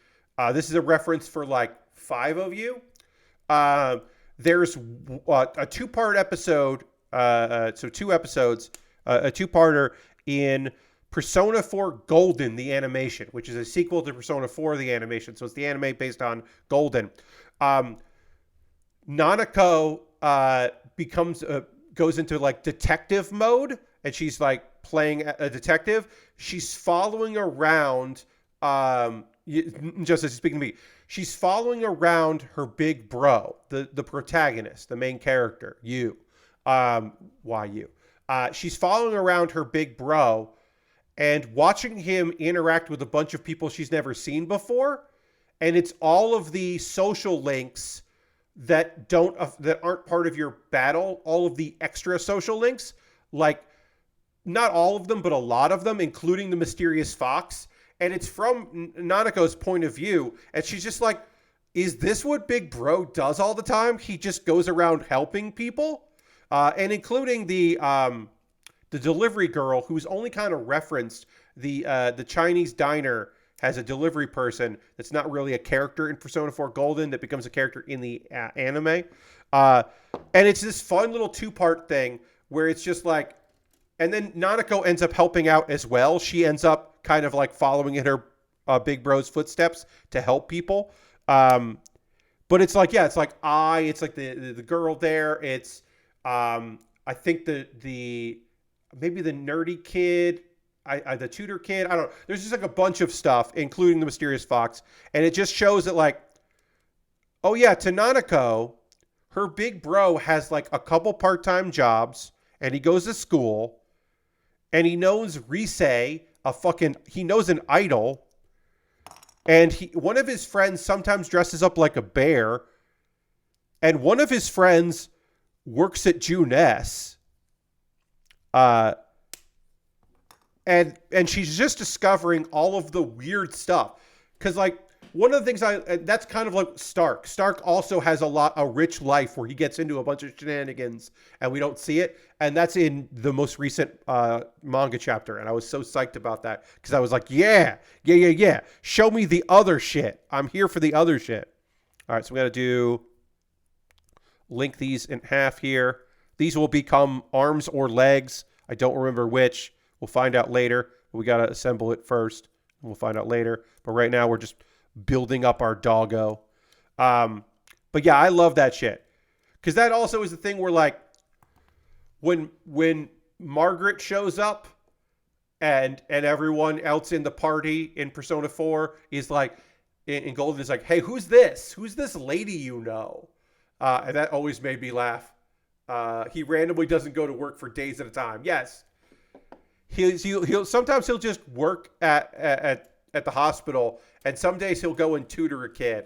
this is a reference for like 5 of you. there's a two-part episode, so two episodes, a two-parter in Persona 4 Golden, the animation, which is a sequel to Persona 4, the animation. So it's the anime based on Golden. Nanako goes into like detective mode, and she's like playing a detective. She's following around, just as speaking to me, she's following around her big bro, the protagonist, the main character, you. Why you? She's following around her big bro and watching him interact with a bunch of people she's never seen before. And it's all of the social links that aren't part of your battle, all of the extra social links, like not all of them, but a lot of them, including the mysterious fox. And it's from Nanako's point of view. And she's just like, is this what Big Bro does all the time? He just goes around helping people? And including the delivery girl, who's only kind of referenced. The Chinese diner has a delivery person that's not really a character in Persona 4 Golden that becomes a character in the anime. And it's this fun little two-part thing where it's just like, and then Nanako ends up helping out as well. She ends up kind of like following in her big bro's footsteps to help people. But it's like, yeah, it's like the girl there. It's, I think maybe the nerdy kid, the tutor kid. I don't know. There's just like a bunch of stuff, including the mysterious fox. And it just shows that like, oh yeah, to Nanako, her big bro has like a couple part-time jobs and he goes to school and he knows Rise, he knows an idol. And one of his friends sometimes dresses up like a bear. And one of his friends works at Juness. And she's just discovering all of the weird stuff. Because, like, one of the things that's kind of like Stark. Stark also has a rich life where he gets into a bunch of shenanigans and we don't see it. And that's in the most recent manga chapter. And I was so psyched about that because I was like, yeah. Show me the other shit. I'm here for the other shit. All right, so we got to link these in half here. These will become arms or legs. I don't remember which. We'll find out later. We got to assemble it first. We'll find out later. But right now, we're just building up our doggo. But yeah, I love that shit. Because that also is the thing where, like, when Margaret shows up and everyone else in the party in Persona 4 is like, in Golden is like, hey, who's this? Who's this lady you know? And that always made me laugh. He randomly doesn't go to work for days at a time. Yes. He'll sometimes he'll just work at the hospital, and some days he'll go and tutor a kid.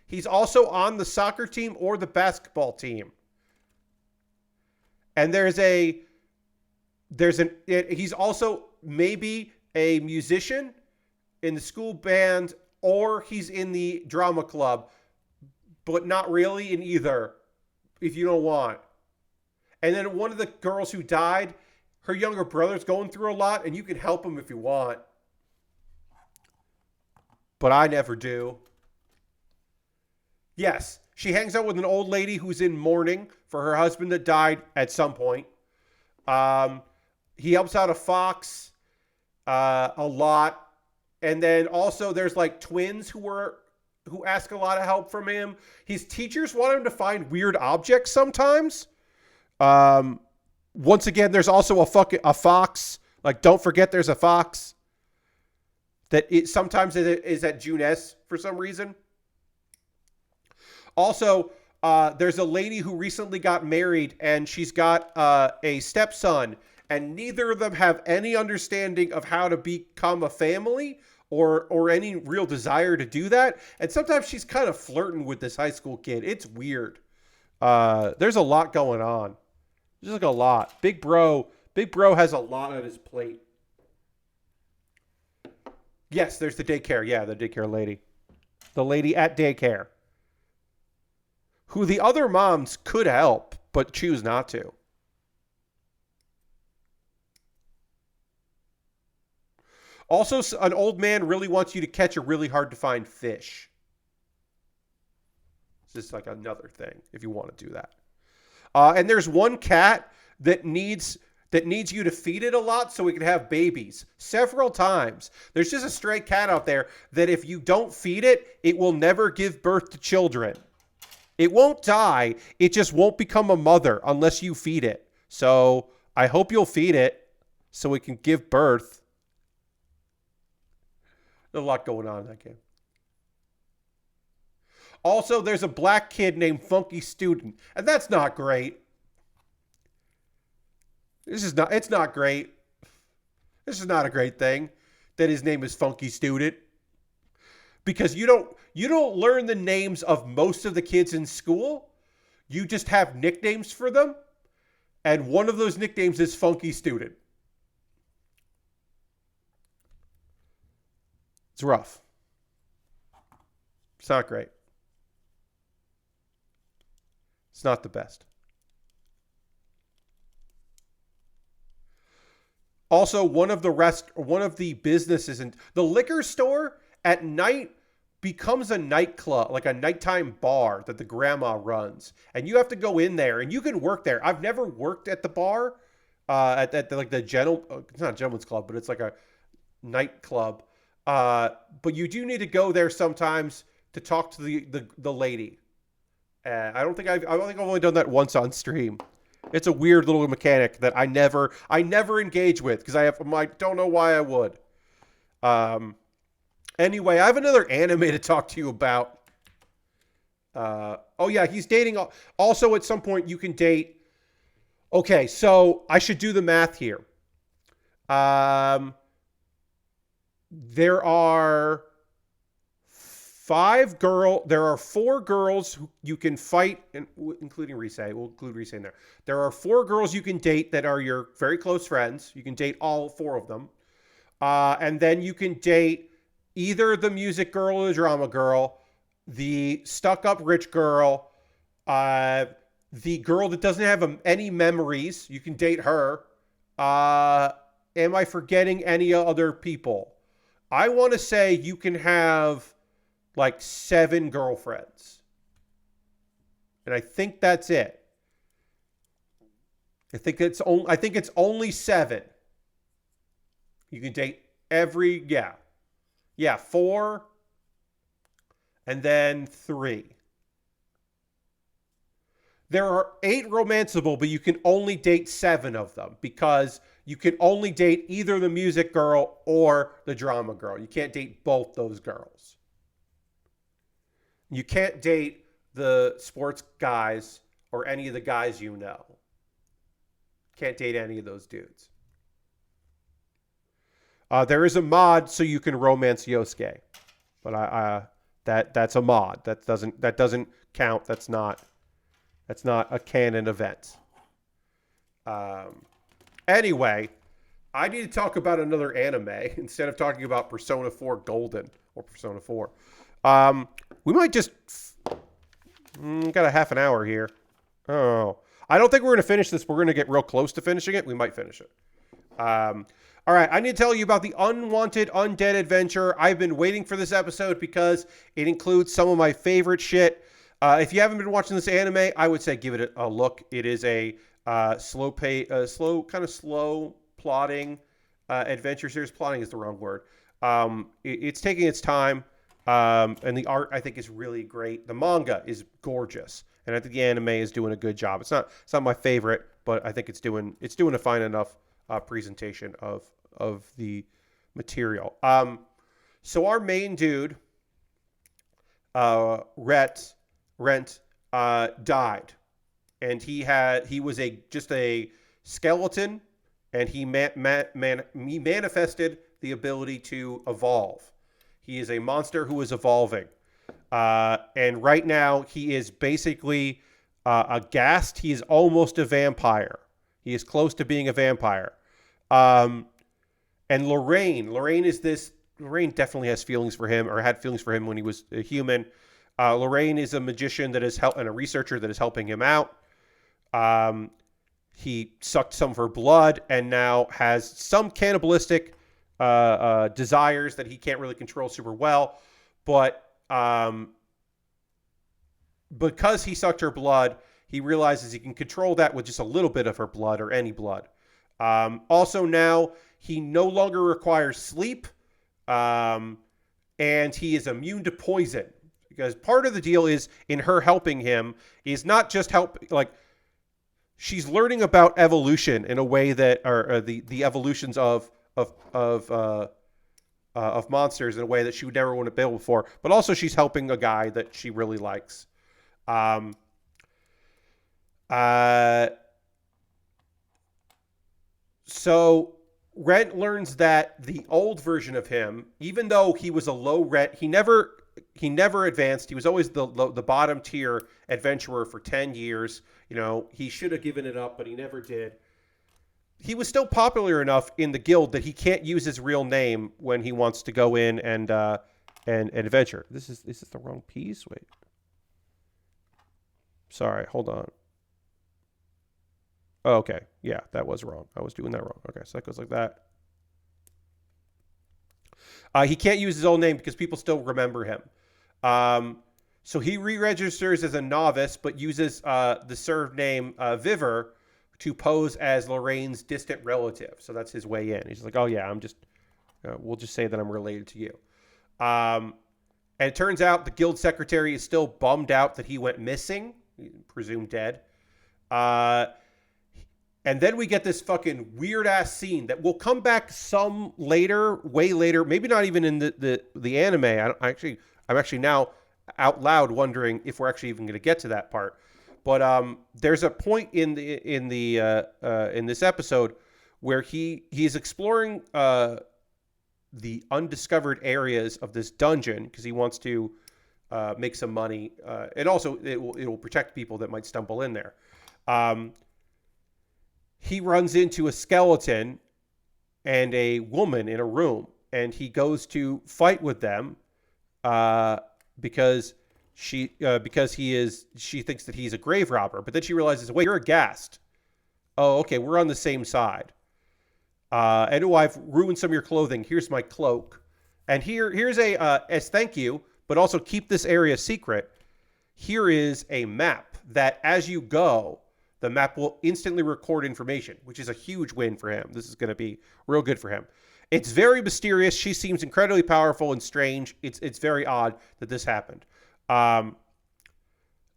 He's also on the soccer team or the basketball team. And he's also maybe a musician in the school band, or he's in the drama club, but not really in either, if you don't want. And then one of the girls who died, her younger brother's going through a lot, and you can help him if you want. But I never do. Yes, she hangs out with an old lady who's in mourning for her husband that died at some point. He helps out a fox a lot. And then also there's like twins who ask a lot of help from him. His teachers want him to find weird objects sometimes. Once again, there's also a fox. Like, don't forget there's a fox. Sometimes it is at Juness for some reason. Also, there's a lady who recently got married, and she's got a stepson, and neither of them have any understanding of how to become a family or any real desire to do that. And sometimes she's kind of flirting with this high school kid. It's weird. There's a lot going on. There's like a lot. Big Bro has a lot on his plate. Yes, there's the daycare. Yeah, the daycare lady. The lady at daycare. Who the other moms could help, but choose not to. Also, an old man really wants you to catch a really hard to find fish. This is like another thing if you want to do that. And there's one cat that needs you to feed it a lot so it can have babies several times. There's just a stray cat out there that if you don't feed it, it will never give birth to children. It won't die. It just won't become a mother unless you feed it. So I hope you'll feed it so it can give birth. There's a lot going on in that game. Also, there's a black kid named Funky Student, and that's not great. It's not great. This is not a great thing that his name is Funky Student. Because you don't learn the names of most of the kids in school. You just have nicknames for them. And one of those nicknames is Funky Student. It's rough. It's not great. It's not the best. Also, one of the businesses in the liquor store at night becomes a nightclub, like a nighttime bar that the grandma runs, and you have to go in there and you can work there. I've never worked at the bar, at like the it's not a gentleman's club, but it's like a nightclub. But you do need to go there sometimes to talk to the lady. I don't think I've only done that once on stream. It's a weird little mechanic that I never engage with because I don't know why I would. Anyway, I have another anime to talk to you about. Oh yeah, he's dating. Also, at some point you can date. Okay, so I should do the math here. There are there are 4 girls who you can fight, including Rise. We'll include Rise in there. There are 4 girls you can date that are your very close friends. You can date all 4 of them. And then you can date either the music girl or the drama girl, the stuck-up rich girl, the girl that doesn't have any memories. You can date her. Am I forgetting any other people? I want to say you can have like 7 girlfriends. And I think that's it. I think it's only 7. You can date every 4 and then 3. There are 8 romanceable, but you can only date 7 of them because you can only date either the music girl or the drama girl. You can't date both those girls. You can't date the sports guys or any of the guys you know. Can't date any of those dudes. There is a mod so you can romance Yosuke, but that's a mod. That doesn't count. That's not a canon event. Anyway, I need to talk about another anime instead of talking about Persona 4 Golden or Persona 4. We might just got a half an hour here. Oh, I don't think we're going to finish this. We're going to get real close to finishing it. We might finish it. All right, I need to tell you about the Unwanted Undead adventure. I've been waiting for this episode because it includes some of my favorite shit. If you haven't been watching this anime, I would say give it a look. It is a slow plotting adventure series. Plotting is the wrong word. It's taking its time. And the art, I think, is really great. The manga is gorgeous, and I think the anime is doing a good job. It's not my favorite, but I think it's doing a fine enough presentation of the material. So our main dude, Rent, died, and he was just a skeleton, and he manifested the ability to evolve. He is a monster who is evolving. And right now, he is basically a ghast. He is almost a vampire. He is close to being a vampire. And Lorraine definitely has feelings for him, or had feelings for him when he was a human. Lorraine is a magician and a researcher that is helping him out. He sucked some of her blood and now has some cannibalistic desires that he can't really control super well, but because he sucked her blood, he realizes he can control that with just a little bit of her blood or any blood. Also now, he no longer requires sleep, and he is immune to poison. Because part of the deal is, in her helping him, is not just she's learning about evolution in a way that, or the evolutions of monsters in a way that she would never want to be able before. But also, she's helping a guy that she really likes. So Rent learns that the old version of him, even though he was a low rent, he never advanced. He was always the bottom tier adventurer for 10 years. He should have given it up, but he never did. He was still popular enough in the guild that he can't use his real name when he wants to go in and adventure. This is the wrong piece. Wait. Sorry, hold on. Oh, okay. Yeah, that was wrong. I was doing that wrong. Okay, so that goes like that. He can't use his own name because people still remember him. So he re-registers as a novice, but uses the surname Viver to pose as Lorraine's distant relative. So that's his way in. He's like, oh yeah, we'll just say that I'm related to you. And it turns out the guild secretary is still bummed out that he went missing, presumed dead. And then we get this fucking weird ass scene that will come back some later, way later, maybe not even in the anime. I'm actually now out loud wondering if we're actually even going to get to that part. But there's a point in this episode where he's exploring the undiscovered areas of this dungeon because he wants to make some money, and also it will protect people that might stumble in there. He runs into a skeleton and a woman in a room, and he goes to fight with them because she thinks that he's a grave robber. But then she realizes, wait, you're a ghast. Oh, okay, we're on the same side. And I've ruined some of your clothing. Here's my cloak, and here's as thank you, but also keep this area secret. Here is a map that, as you go, the map will instantly record information, which is a huge win for him. This is going to be real good for him. It's very mysterious. She seems incredibly powerful and strange. It's very odd that this happened. The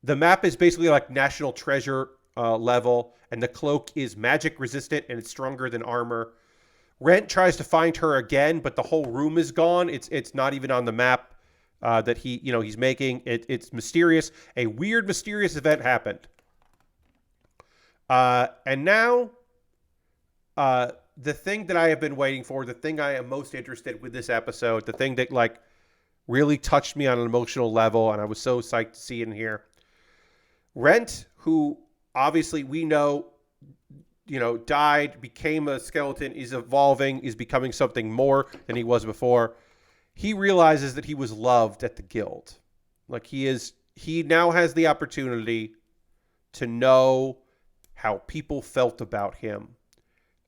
map is basically like National Treasure level, and the cloak is magic resistant, and it's stronger than armor. Rent tries to find her again, but the whole room is gone. It's not even on the map that he's making. It's mysterious. A weird, mysterious event happened. And now, the thing that I have been waiting for, the thing I am most interested with this episode, the thing that really touched me on an emotional level, and I was so psyched to see it in here. Rent, who obviously we know, died, became a skeleton, is evolving, is becoming something more than he was before. He realizes that he was loved at the guild. He now has the opportunity to know how people felt about him.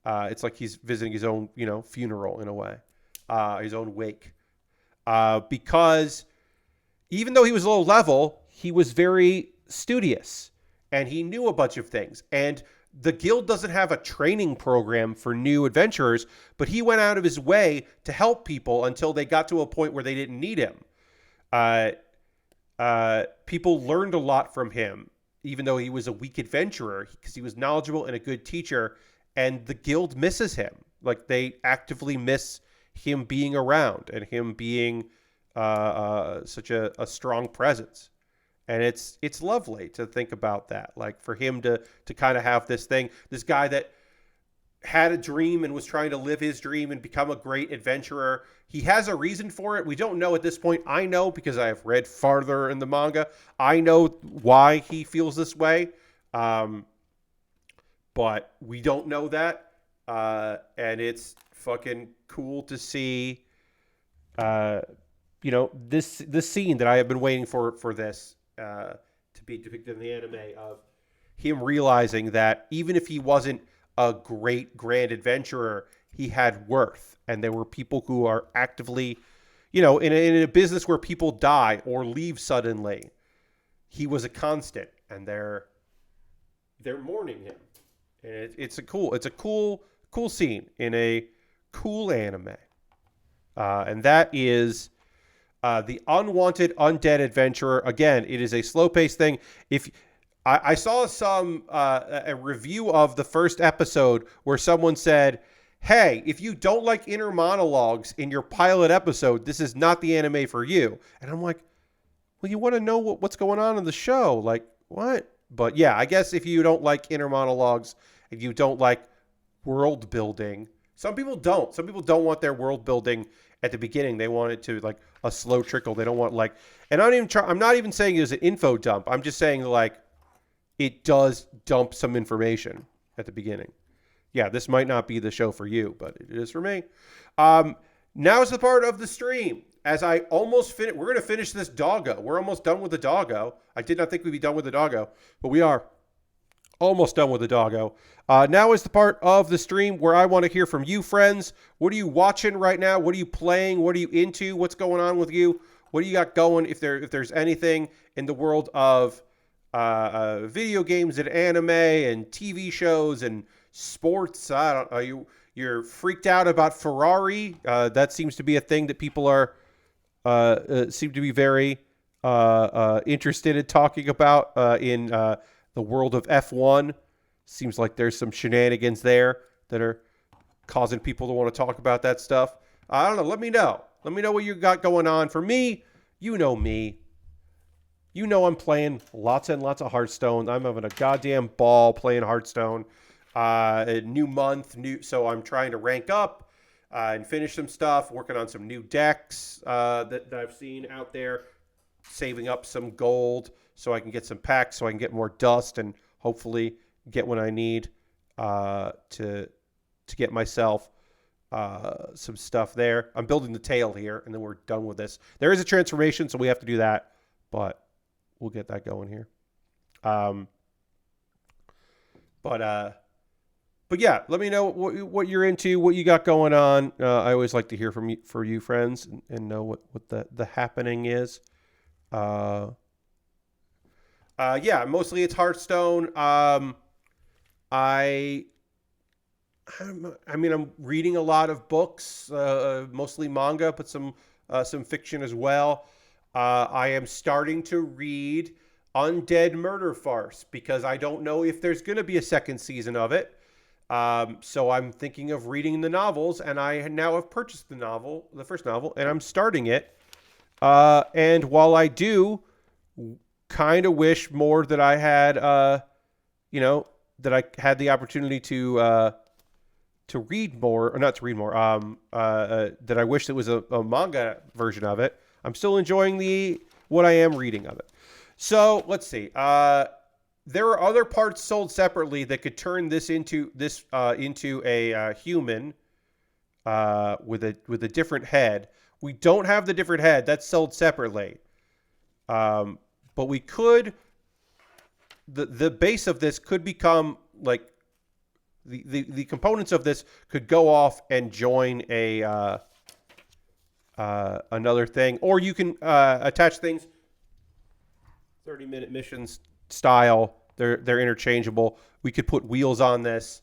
It's like he's visiting his own, funeral in a way, his own wake. Because even though he was low level, he was very studious and he knew a bunch of things. And the guild doesn't have a training program for new adventurers, but he went out of his way to help people until they got to a point where they didn't need him. People learned a lot from him, even though he was a weak adventurer, because he was knowledgeable and a good teacher, and the guild misses him. They actively miss him being around and him being such a strong presence. And it's lovely to think about that. For him to kind of have this thing, this guy that had a dream and was trying to live his dream and become a great adventurer. He has a reason for it. We don't know at this point. I know because I have read farther in the manga. I know why he feels this way. But we don't know that. And it's fucking cool to see, this scene that I have been waiting for this to be depicted in the anime, of him realizing that even if he wasn't a great grand adventurer, he had worth, and there were people who are actively, in a business where people die or leave suddenly, he was a constant, and they're mourning him. And it's a cool scene in a cool anime. And that is the Unwanted Undead Adventurer. Again, it is a slow-paced thing. If I saw a review of the first episode where someone said, hey, if you don't like inner monologues in your pilot episode, this is not the anime for you. And I'm like, well, you want to know what's going on in the show? Like, what? But yeah, I guess if you don't like inner monologues, if you don't like world building, some people don't. Some people don't want their world building at the beginning. They want it to like a slow trickle. They don't want like, and I'm not even saying it was an info dump. I'm just saying like it does dump some information at the beginning. Yeah, this might not be the show for you, but it is for me. Now is the part of the stream. As I almost finish, we're going to finish this doggo. We're almost done with the doggo. I did not think we'd be done with the doggo, but we are almost done with the doggo. Now is the part of the stream where I want to hear from you, friends. What are you watching right now? What are you playing? What are you into? What's going on with you? What do you got going? If there's anything in the world of video games and anime and TV shows and sports, I don't know. You're freaked out about Ferrari. That seems to be a thing that people are seem to be very interested in talking about in the world of F1. Seems like there's some shenanigans there that are causing people to want to talk about that stuff. I don't know. Let me know. Let me know what you got going on. For me, you know me. You know I'm playing lots and lots of Hearthstone. I'm having a goddamn ball playing Hearthstone. A new month, so I'm trying to rank up and finish some stuff, working on some new decks that I've seen out there, saving up some gold so I can get some packs, so I can get more dust and hopefully get what I need to get myself some stuff there. I'm building the tail here, and then we're done with this. There is a transformation, so we have to do that, but we'll get that going here. But yeah, let me know what you're into, what you got going on. I always like to hear from you friends, and know what the happening is. Yeah, mostly it's Hearthstone. I'm reading a lot of books, mostly manga, but some fiction as well. I am starting to read Undead Murder Farce because I don't know if there's going to be a second season of it. So I'm thinking of reading the novels, and I now have purchased the first novel, and I'm starting it. And while I do kind of wish more that I had, that I had the opportunity to read more, or not to read more, that I wish there was a manga version of it. I'm still enjoying what I am reading of it. So let's see. There are other parts sold separately that could turn this into a human with a different head. We don't have the different head. That's sold separately. But we could. The base of this could become like the components of this could go off and join another thing, or you can attach things. 30-minute missions style. They're interchangeable. We could put wheels on this.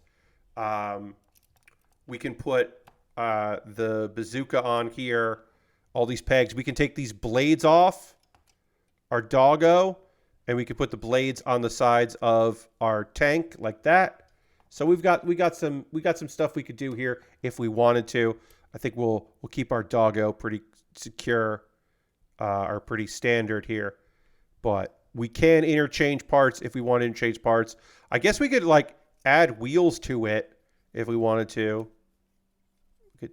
We can put the bazooka on here. All these pegs. We can take these blades off our doggo, and we can put the blades on the sides of our tank like that. So we got some stuff we could do here if we wanted to. I think we'll keep our doggo pretty secure, or pretty standard here. But we can interchange parts if we want to interchange parts. I guess we could like add wheels to it if we wanted to. We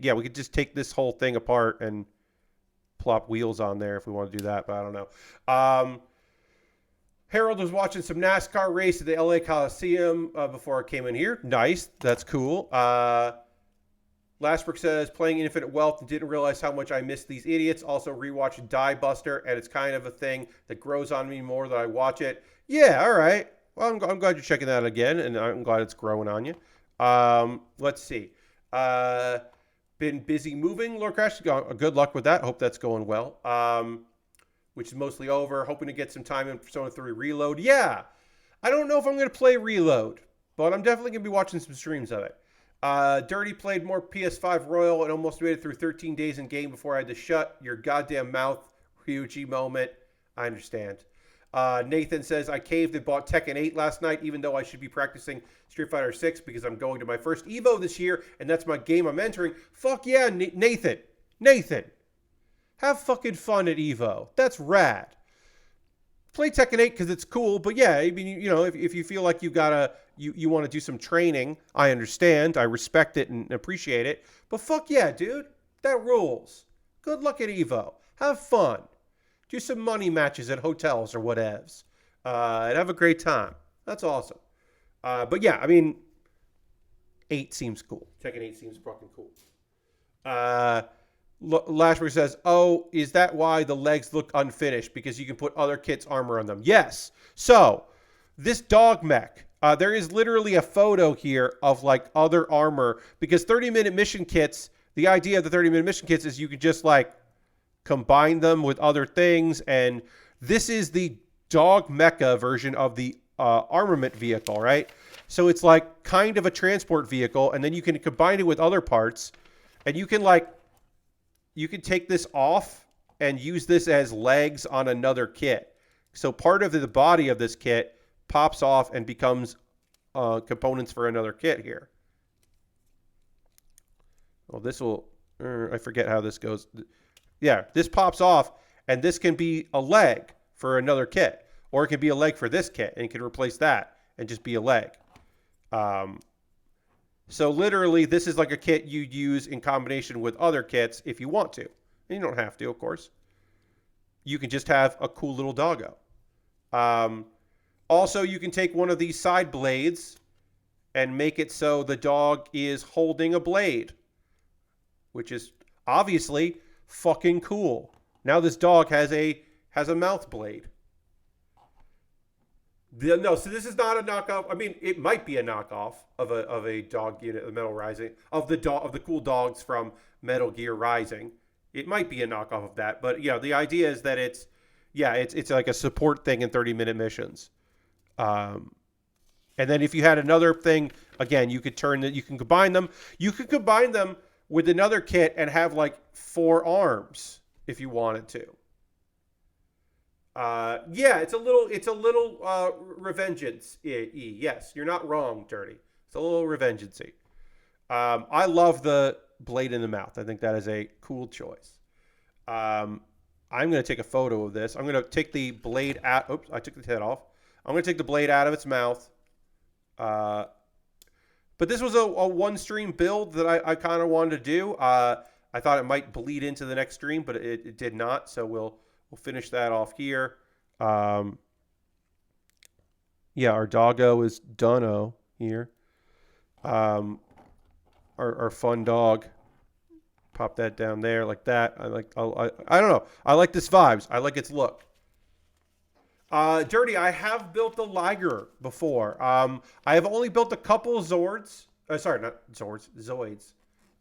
could just take this whole thing apart and plop wheels on there if we want to do that, but I don't know. Harold was watching some NASCAR race at the LA Coliseum before I came in here. Nice. That's cool. Lastbrook says, playing Infinite Wealth and didn't realize how much I missed these idiots. Also rewatched Die Buster, and it's kind of a thing that grows on me more that I watch it. Yeah, all right. Well, I'm glad you're checking that again, and I'm glad it's growing on you. Let's see. Been busy moving, Lord Crash. Good luck with that. Hope that's going well. which is mostly over. Hoping to get some time in Persona 3 Reload. Yeah, I don't know if I'm going to play Reload, but I'm definitely going to be watching some streams of it. Dirty played more PS5 Royal and almost made it through 13 days in game before I had to shut your goddamn mouth. Ryuji moment. I understand. Nathan says, I caved and bought Tekken 8 last night, even though I should be practicing Street Fighter 6 because I'm going to my first Evo this year, and that's my game I'm entering. Fuck yeah, Nathan. Nathan. Have fucking fun at Evo. That's rad. Play Tekken 8 because it's cool, but yeah, I mean, you know, if you feel like you want to do some training, I understand. I respect it and appreciate it. But fuck yeah, dude. That rules. Good luck at Evo. Have fun. Do some money matches at hotels or whatevs. And have a great time. That's awesome. But yeah, I mean, 8 seems cool. Tekken 8 seems fucking cool. Lashbury says, oh, is that why the legs look unfinished? Because you can put other kits' armor on them. Yes. So, this dog mech, there is literally a photo here of like other armor. Because 30-minute mission kits, the idea of the 30-minute mission kits is you can just like combine them with other things. And this is the dog mecha version of the armament vehicle, right? So it's like kind of a transport vehicle. And then you can combine it with other parts. And you can like, you can take this off and use this as legs on another kit. So part of the body of this kit pops off and becomes components for another kit here. Well, this will, I forget how this goes. Yeah, this pops off and this can be a leg for another kit. Or it can be a leg for this kit and you can replace that and just be a leg. So literally, this is like a kit you'd use in combination with other kits if you want to. And you don't have to, of course. You can just have a cool little doggo. Also, you can take one of these side blades and make it so the dog is holding a blade, which is obviously fucking cool. Now this dog has a mouth blade. No, so this is not a knockoff. I mean, it might be a knockoff of a dog unit of Metal Rising, of the cool dogs from Metal Gear Rising. It might be a knockoff of that, but yeah, the idea is that it's like a support thing in 30-minute missions. And then if you had another thing, again, you could you can combine them. You could combine them with another kit and have like 4 arms if you wanted to. Yeah, it's a little revengeance. Yes, you're not wrong, Dirty. It's a little revengeancy. I love the blade in the mouth. I think that is a cool choice. I'm going to take a photo of this. I'm going to take the blade out. Oops, I took the head off. I'm going to take the blade out of its mouth. But this was a one-stream build that I kind of wanted to do. I thought it might bleed into the next stream, but it did not. So we'll finish that off here. Yeah, our doggo is Dunno here. Our fun dog. Pop that down there like that. I don't know. I like this vibes. I like its look. Dirty, I have built the Liger before. I have only built a couple Zords. Sorry, not Zords. Zoids.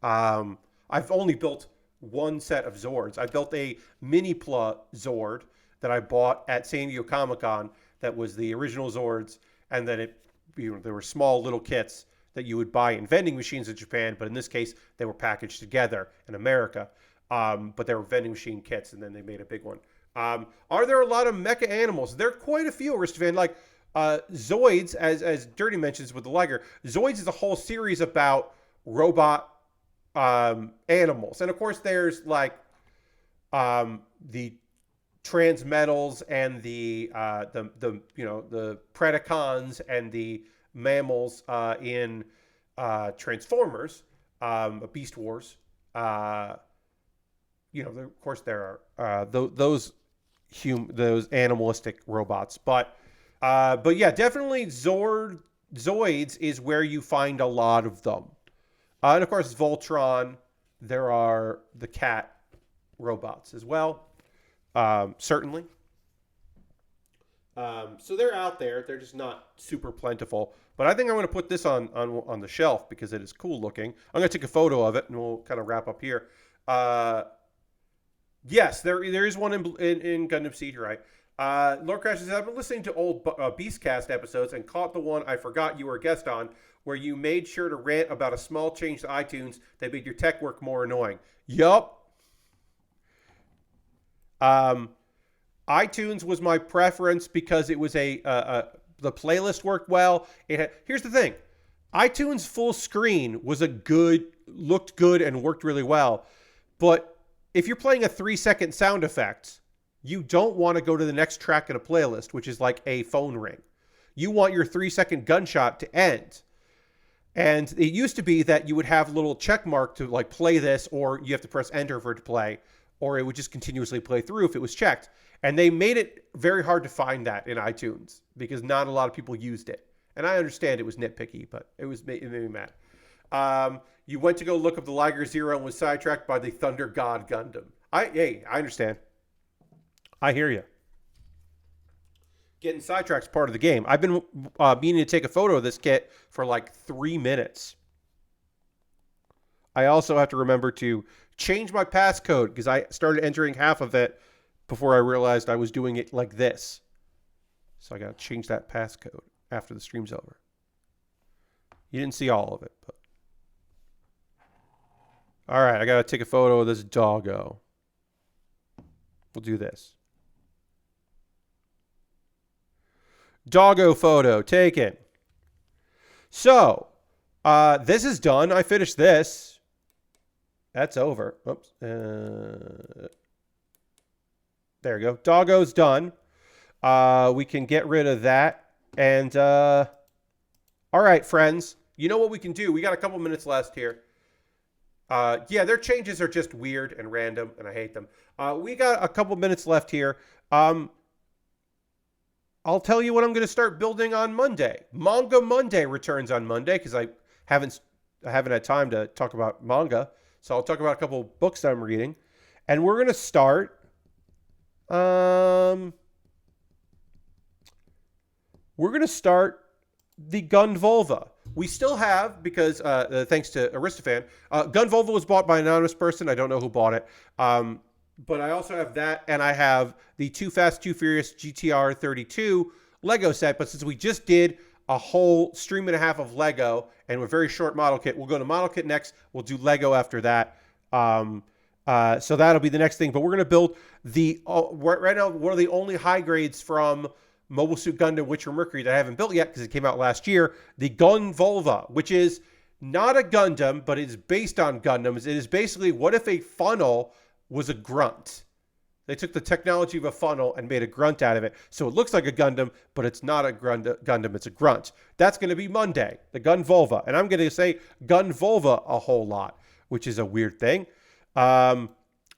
I've only built one set of Zords. I built a Mini-Pla Zord that I bought at San Diego Comic-Con that was the original Zords, and then there were small little kits that you would buy in vending machines in Japan, but in this case, they were packaged together in America. But they were vending machine kits, and then they made a big one. Are there a lot of mecha animals? There are quite a few, Aristovan. Like Zoids, as Dirty mentions with the Liger, Zoids is a whole series about robot animals, and of course there's like the transmetals and the Predacons and the mammals in Transformers, Beast Wars. Of course there are those animalistic robots, but yeah, definitely Zoids is where you find a lot of them. And of course, Voltron, there are the cat robots as well, certainly. So they're out there. They're just not super plentiful. But I think I'm going to put this on the shelf because it is cool looking. I'm going to take a photo of it, and we'll kind of wrap up here. Yes, there is one in Gundam Seed, you're right. Lord Crash says, I've been listening to old Beastcast episodes and caught the one I forgot you were a guest on, where you made sure to rant about a small change to iTunes that made your tech work more annoying. Yup. iTunes was my preference because it was the playlist worked well. Here's the thing. iTunes full screen looked good and worked really well. But if you're playing a 3-second sound effect, you don't want to go to the next track in a playlist, which is like a phone ring. You want your 3-second gunshot to end. And it used to be that you would have a little check mark to like play this, or you have to press enter for it to play, or it would just continuously play through if it was checked. And they made it very hard to find that in iTunes because not a lot of people used it. And I understand it was nitpicky, but it made me mad. You went to go look up the Liger Zero and was sidetracked by the Thunder God Gundam. I understand. I hear you. Getting sidetracked is part of the game. I've been meaning to take a photo of this kit for like 3 minutes. I also have to remember to change my passcode because I started entering half of it before I realized I was doing it like this. So I got to change that passcode after the stream's over. You didn't see all of it, but... All right, I got to take a photo of this doggo. We'll do this. Doggo photo taken. So, this is done. I finished this. That's over. Oops. There we go. Doggo's done. We can get rid of that. And, all right, friends. You know what we can do? We got a couple minutes left here. Yeah, their changes are just weird and random, and I hate them. We got a couple minutes left here. I'll tell you what I'm going to start building on Monday. Manga Monday returns on Monday because I haven't had time to talk about manga. So I'll talk about a couple books that I'm reading. And we're going to start... we're going to start the Gun Volva. We still have, because thanks to Aristophan, Gun Volva was bought by an anonymous person. I don't know who bought it. But I also have that, and I have the Too Fast, Too Furious GTR 32 Lego set. But since we just did a whole stream and a half of Lego, and we're very short model kit, we'll go to model kit next. We'll do Lego after that. So that'll be the next thing. But we're going to build right now, one of the only high grades from Mobile Suit Gundam Witcher Mercury that I haven't built yet because it came out last year. The Gun Volva, which is not a Gundam, but it is based on Gundams. It is basically, what if a funnel was a grunt? They took the technology of a funnel and made a grunt out of it. So it looks like a Gundam, but it's not a Gundam, it's a grunt. That's going to be Monday, the Gun Volva. And I'm going to say Gun Volva a whole lot, which is a weird thing. And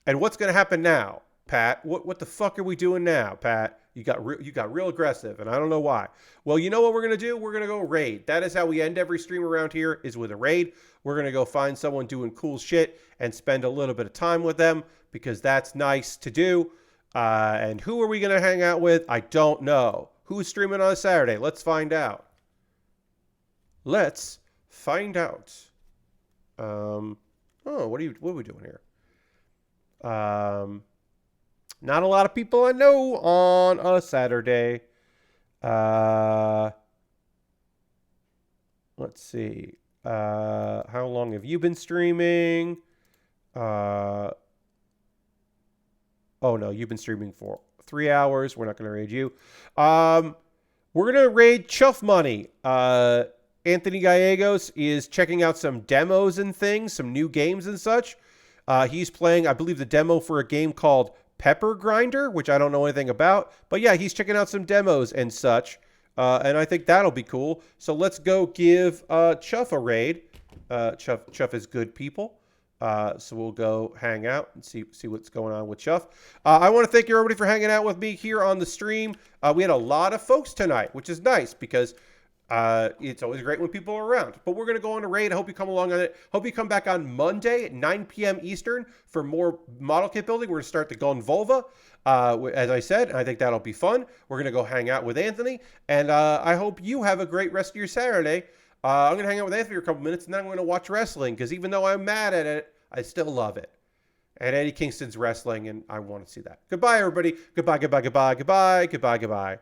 what's going to happen now, Pat? What the fuck are we doing now, Pat? You got real aggressive, and I don't know why. Well, you know what we're going to do? We're going to go raid. That is how we end every stream around here, is with a raid. We're going to go find someone doing cool shit and spend a little bit of time with them because that's nice to do. And who are we going to hang out with? I don't know. Who's streaming on a Saturday? Let's find out. Let's find out. What are we doing here? Not a lot of people I know on a Saturday. Let's see. How long have you been streaming? Oh no, you've been streaming for 3 hours. We're not going to raid you. We're going to raid Chuff Money. Anthony Gallegos is checking out some demos and things, some new games and such. He's playing, I believe, the demo for a game called Pepper Grinder, which I don't know anything about. But yeah, he's checking out some demos and such. And I think that'll be cool. So let's go give Chuff a raid. Chuff is good people. So we'll go hang out and see what's going on with Chuff. I want to thank everybody for hanging out with me here on the stream. We had a lot of folks tonight, which is nice because it's always great when people are around. But we're going to go on a raid. I hope you come along on it. Hope you come back on Monday at 9 p.m. Eastern for more model kit building. We're going to start the Gun Volva. As I said, I think that'll be fun. We're going to go hang out with Anthony. And I hope you have a great rest of your Saturday. I'm going to hang out with Anthony for a couple minutes, and then I'm going to watch wrestling, because even though I'm mad at it, I still love it. And Eddie Kingston's wrestling, and I want to see that. Goodbye, everybody. Goodbye, goodbye, goodbye, goodbye, goodbye, goodbye.